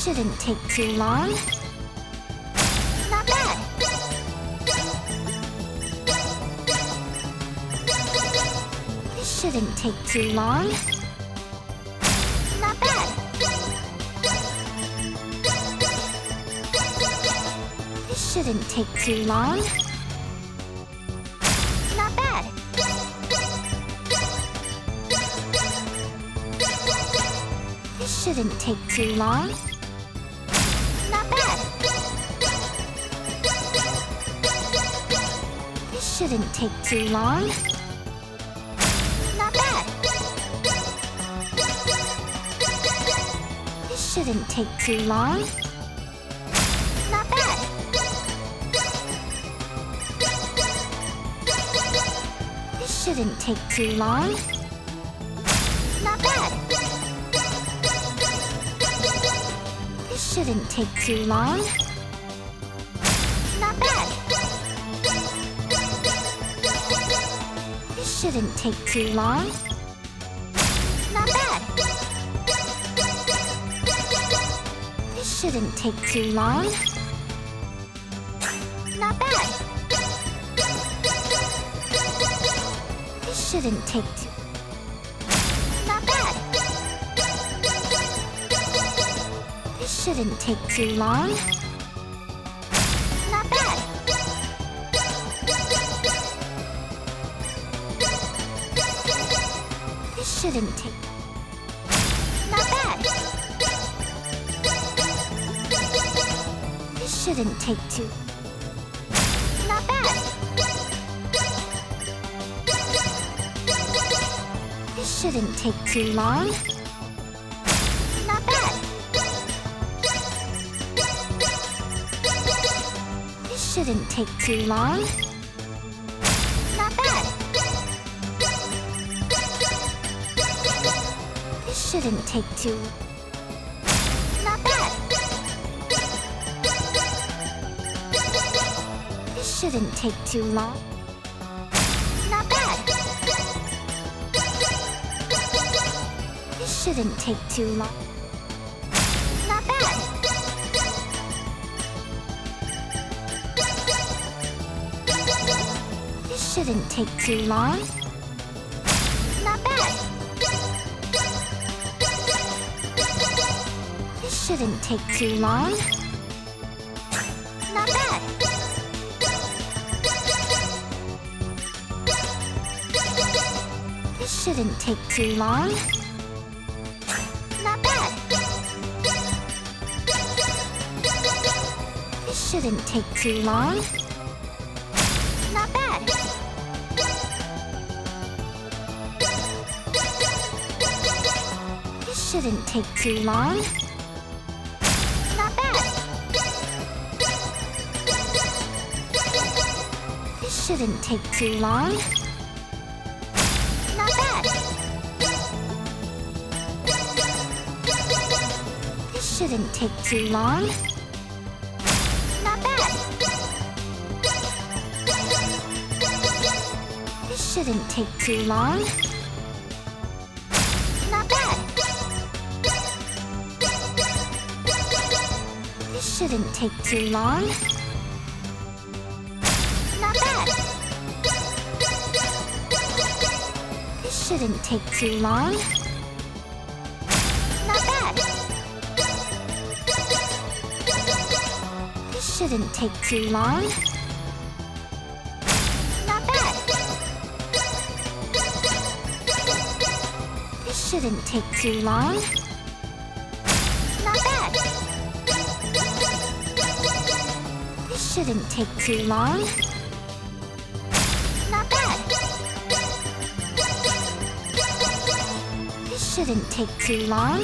This shouldn't take too long. Not bad. This shouldn't take too long. Not bad. This shouldn't take too long. Not bad. This shouldn't take too long. Not bad. This shouldn't take too long. Not bad. This shouldn't take too long. Not bad. This shouldn't take too long. Not bad. This shouldn't take too long. Not bad. This shouldn't take too long. Not bad. This shouldn't take too long. Not bad. This shouldn't take too... Not bad. This shouldn't take too long. Not bad. This shouldn't take... Not bad. This shouldn't take too... Not bad. This shouldn't take too long. Not bad. This shouldn't take too long. Not bad. This shouldn't take too... Not bad. This shouldn't take too long. Not bad. This shouldn't take too long. Not bad. This shouldn't take too long. Not bad. This shouldn't take too long. Not bad. This shouldn't take too long. Not bad. This shouldn't take too long. Not bad. This shouldn't take too long. Not bad. This shouldn't take too long. Not bad. This shouldn't take too long. Not bad. This shouldn't take too long. Not bad. This shouldn't take too long. Not bad. This shouldn't take too long. Not bad. This shouldn't take too long. Not bad. This shouldn't take too long. Not bad. This shouldn't take too long. Not bad. This shouldn't take too long.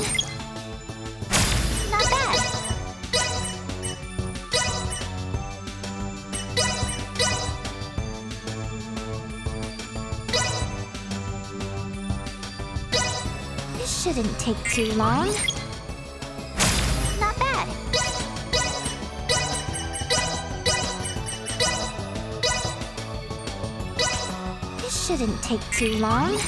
Not bad. This shouldn't take too long. Not bad. This shouldn't take too long.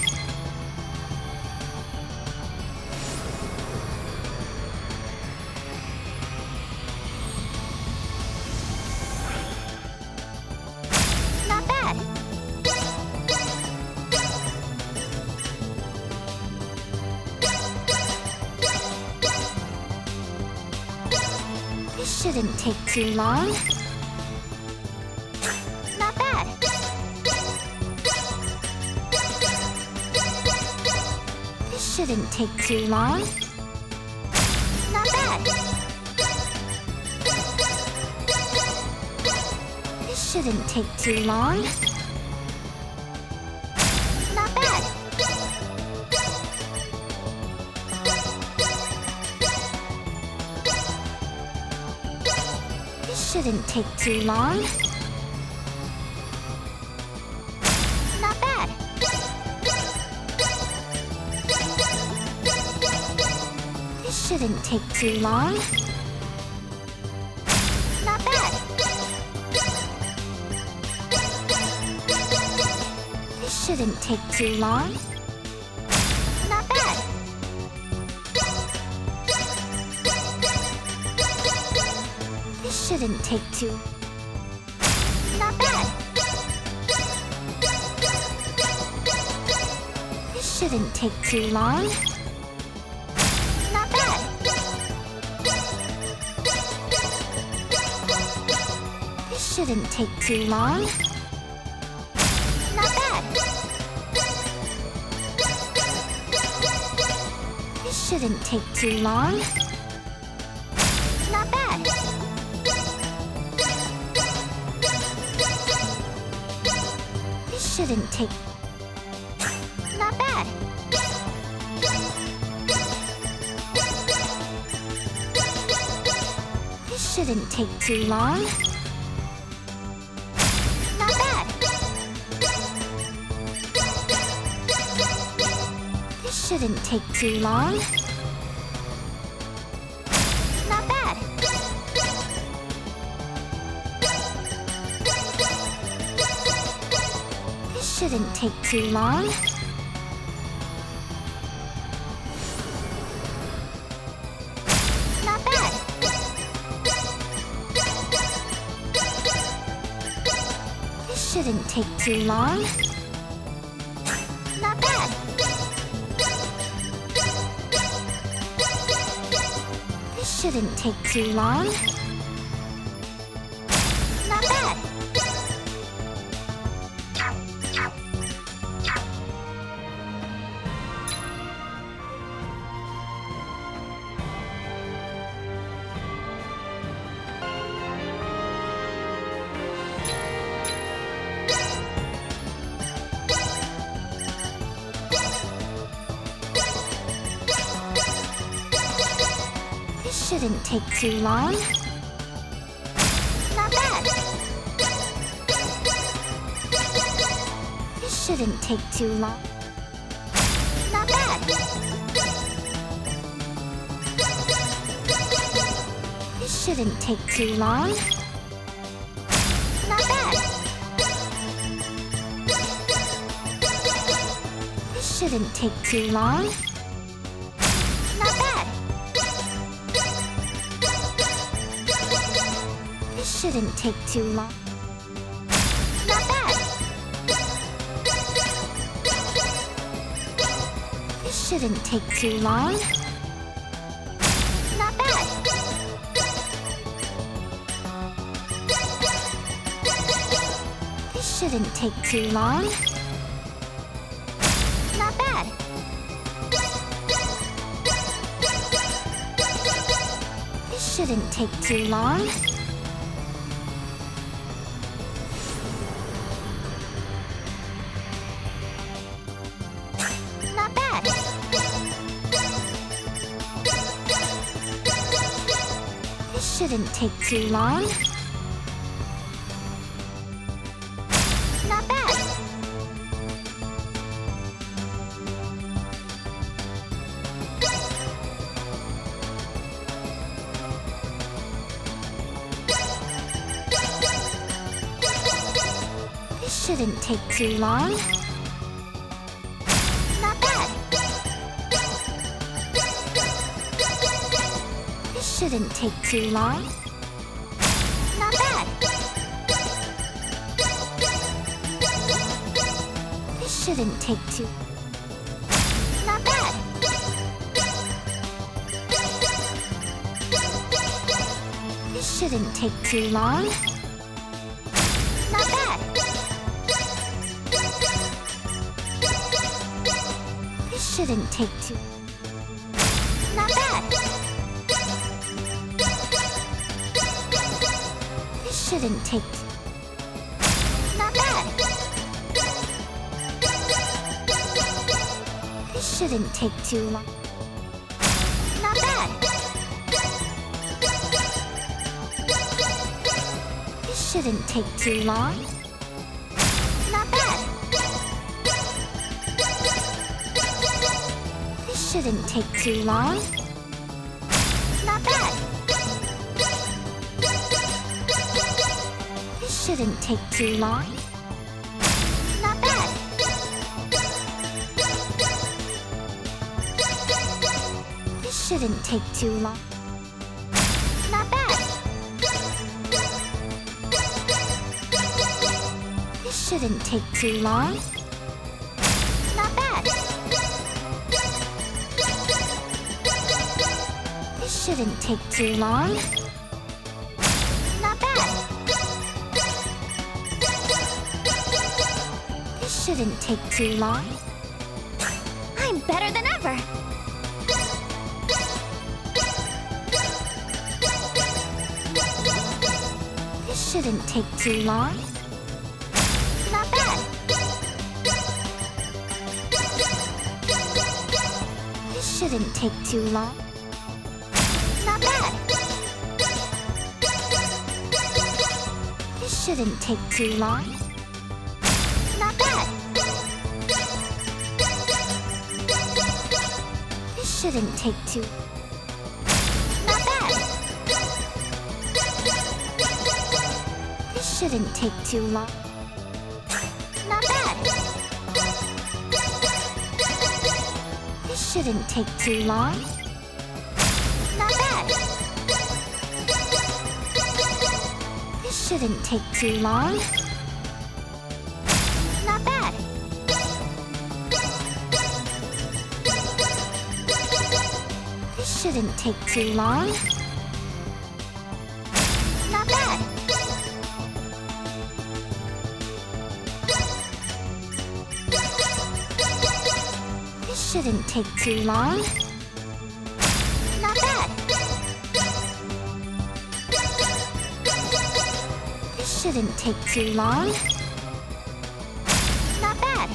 shouldn't take too long. Not bad. This shouldn't take too long. Not bad. This shouldn't take too long. Not bad. This shouldn't take too long. Not bad. This shouldn't take too long. Not bad. This shouldn't take too long. Not bad. This shouldn't take too... Not bad. This shouldn't take too long. Not bad. This shouldn't take too long. Not bad. This shouldn't take too long. Not bad. This shouldn't take... Not bad. This shouldn't take too long. Not bad. This shouldn't take too long. Not bad. This shouldn't take too long. Not bad. This shouldn't take too long. Not bad. This shouldn't take too long. Not bad. This shouldn't take too long. Not bad. This shouldn't take too long. Not bad. This shouldn't take too long. Not bad. This shouldn't take too long. Not bad. This shouldn't take too long. Not bad. This shouldn't take too long. Not bad. This shouldn't take too long. Not bad. This shouldn't take too long. Not bad. This shouldn't take too long. Not bad. This shouldn't take too long. Not bad. This shouldn't take too long. Not bad. This shouldn't take too... Not bad. This This shouldn't take too long. Not bad. This shouldn't take too... Not bad. This shouldn't take... Not bad. This shouldn't take too long. Not bad. This shouldn't take too long. Not bad. This shouldn't take too long. Not bad. This shouldn't take too long. Not bad. This shouldn't take too long. Not bad. This shouldn't take too long. Not bad. This shouldn't take too long. Not bad. This shouldn't take too long. I'm better than ever. This shouldn't take too long. Not bad. This shouldn't take too long. Not bad. This shouldn't take too long. Not bad. This shouldn't take too... Not bad. This shouldn't take too long. Not bad. This shouldn't take too long. Not bad. This shouldn't take too long. Not bad. This shouldn't take too long. Not bad. This shouldn't take too long. Not bad. This shouldn't take too long. Not bad.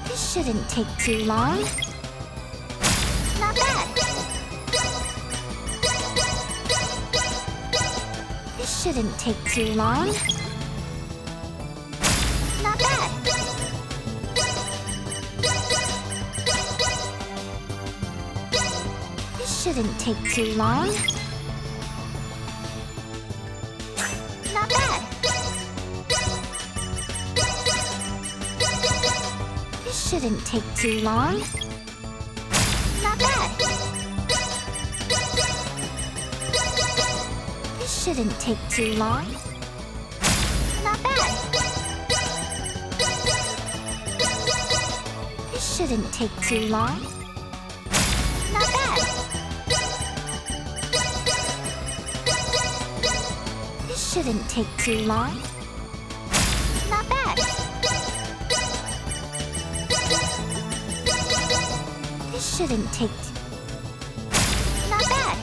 This shouldn't take too long. Not bad. This shouldn't take too long. Not bad. This shouldn't take too long. Not bad. This shouldn't take too long. Not bad. This shouldn't take too long. Not bad. This shouldn't take too long. Not bad. This shouldn't take too long. Not bad. This shouldn't take... Not bad.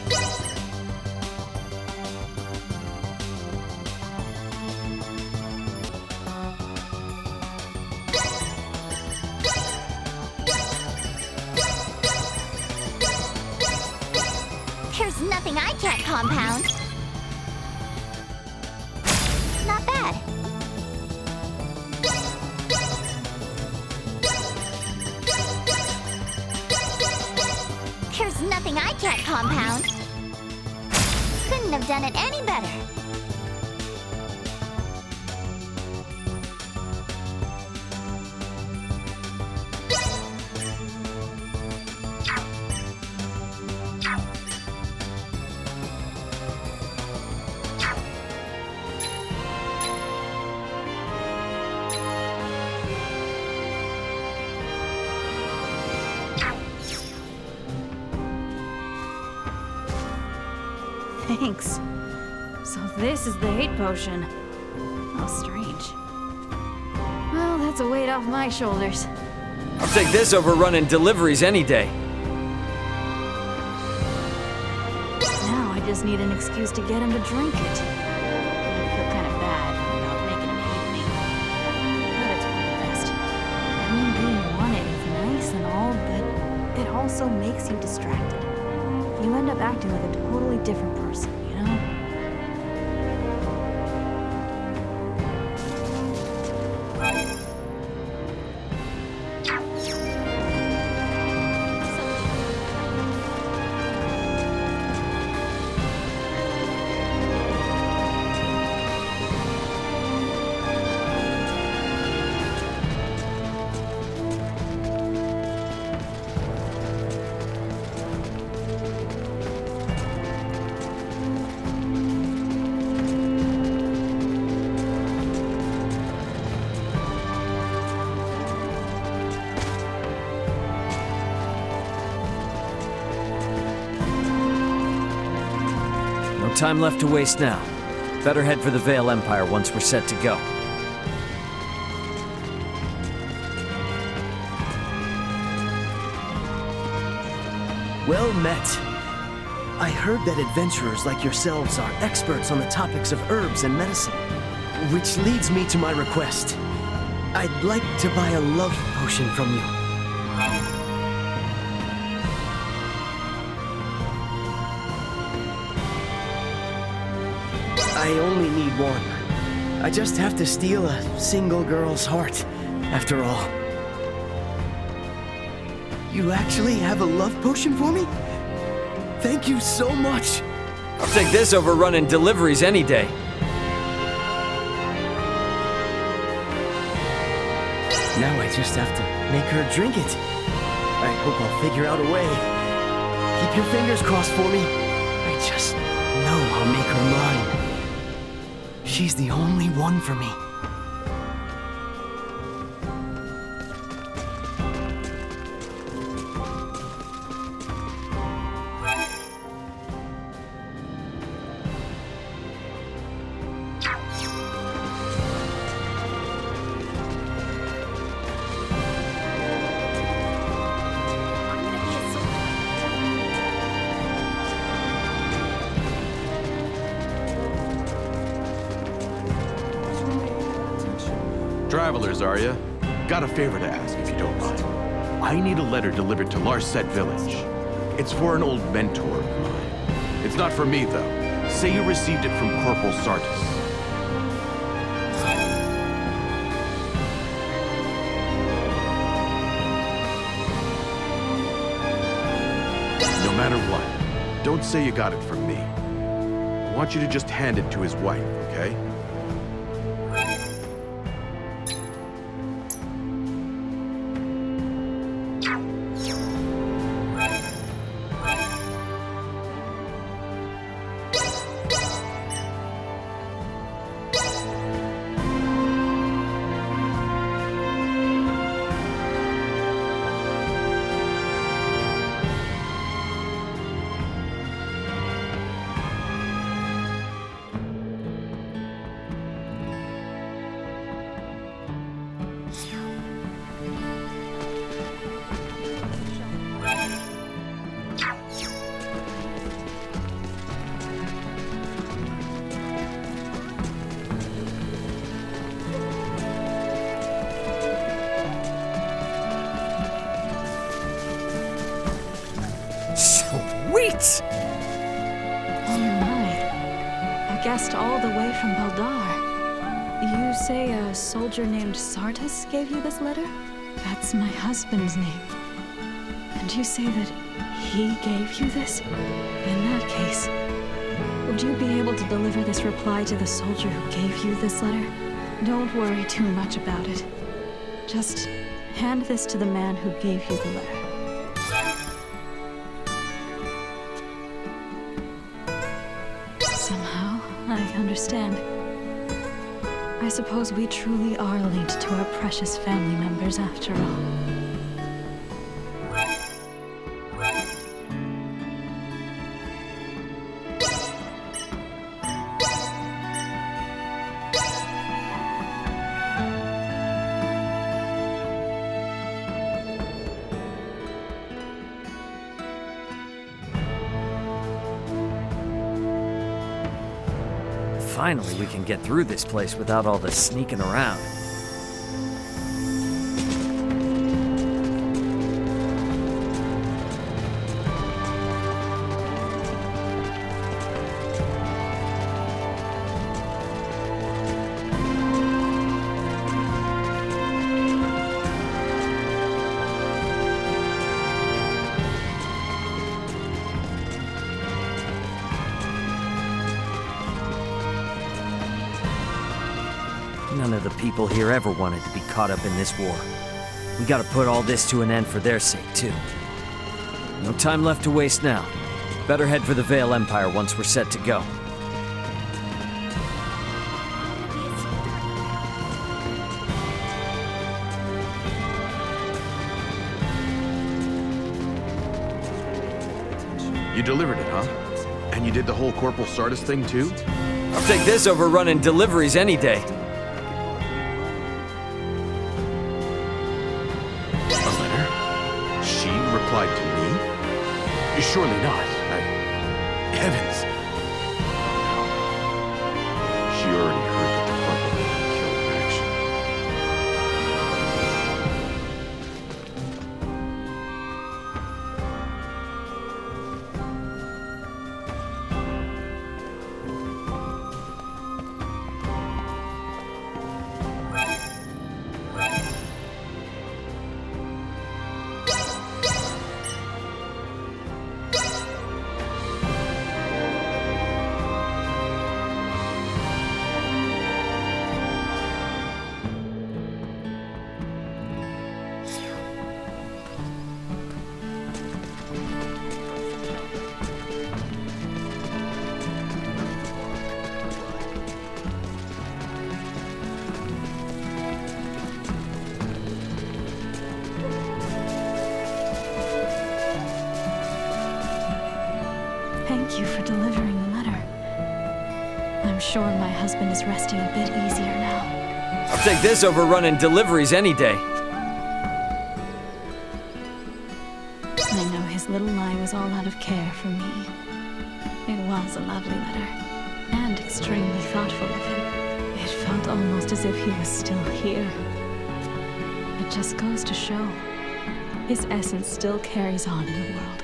There's nothing I can't compound. Not bad. There's nothing I can't compound. Couldn't have done it any better. Thanks. So this is the hate potion. How strange. Well, that's a weight off my shoulders. I'll take this over running deliveries any day. Now I just need an excuse to get him to drink it. I feel kind of bad about making him hate me. But it's for the best. I mean, being wanted is nice and all, but it also makes you distracted. You end up acting like a totally different person, you know? No time left to waste now. Better head for the Vale Empire once we're set to go. Well met. I heard that adventurers like yourselves are experts on the topics of herbs and medicine. Which leads me to my request. I'd like to buy a love potion from you. I only need one. I just have to steal a single girl's heart, after all. You actually have a love potion for me? Thank you so much. I'll take this over running deliveries any day. Now I just have to make her drink it. I hope I'll figure out a way. Keep your fingers crossed for me. I just know I'll make her mine. She's the only one for me. Travelers, are ya? Got a favor to ask, if you don't mind. I need a letter delivered to Larset Village. It's for an old mentor of mine. It's not for me, though. Say you received it from Corporal Sartis. No matter what, don't say you got it from me. I want you to just hand it to his wife, okay? Sweet! Oh my. A guest all the way from Beldar. You say a soldier named Sartis gave you this letter? That's my husband's name. And you say that he gave you this? In that case, would you be able to deliver this reply to the soldier who gave you this letter? Don't worry too much about it. Just hand this to the man who gave you the letter. Somehow, I understand. I suppose we truly are linked to our precious family members after all. Finally, we can get through this place without all the sneaking around. None of the people here ever wanted to be caught up in this war. We gotta put all this to an end for their sake, too. No time left to waste now. Better head for the Vale Empire once we're set to go. You delivered it, huh? And you did the whole Corporal Sardis thing, too? I'll take this over running deliveries any day. Replied to me? Surely not. Heavens! She already heard the department killed in action. Thank you for delivering the letter. I'm sure my husband is resting a bit easier now. I'll take this over running deliveries any day. I know his little lie was all out of care for me. It was a lovely letter, and extremely thoughtful of him. It felt almost as if he was still here. It just goes to show, his essence still carries on in the world.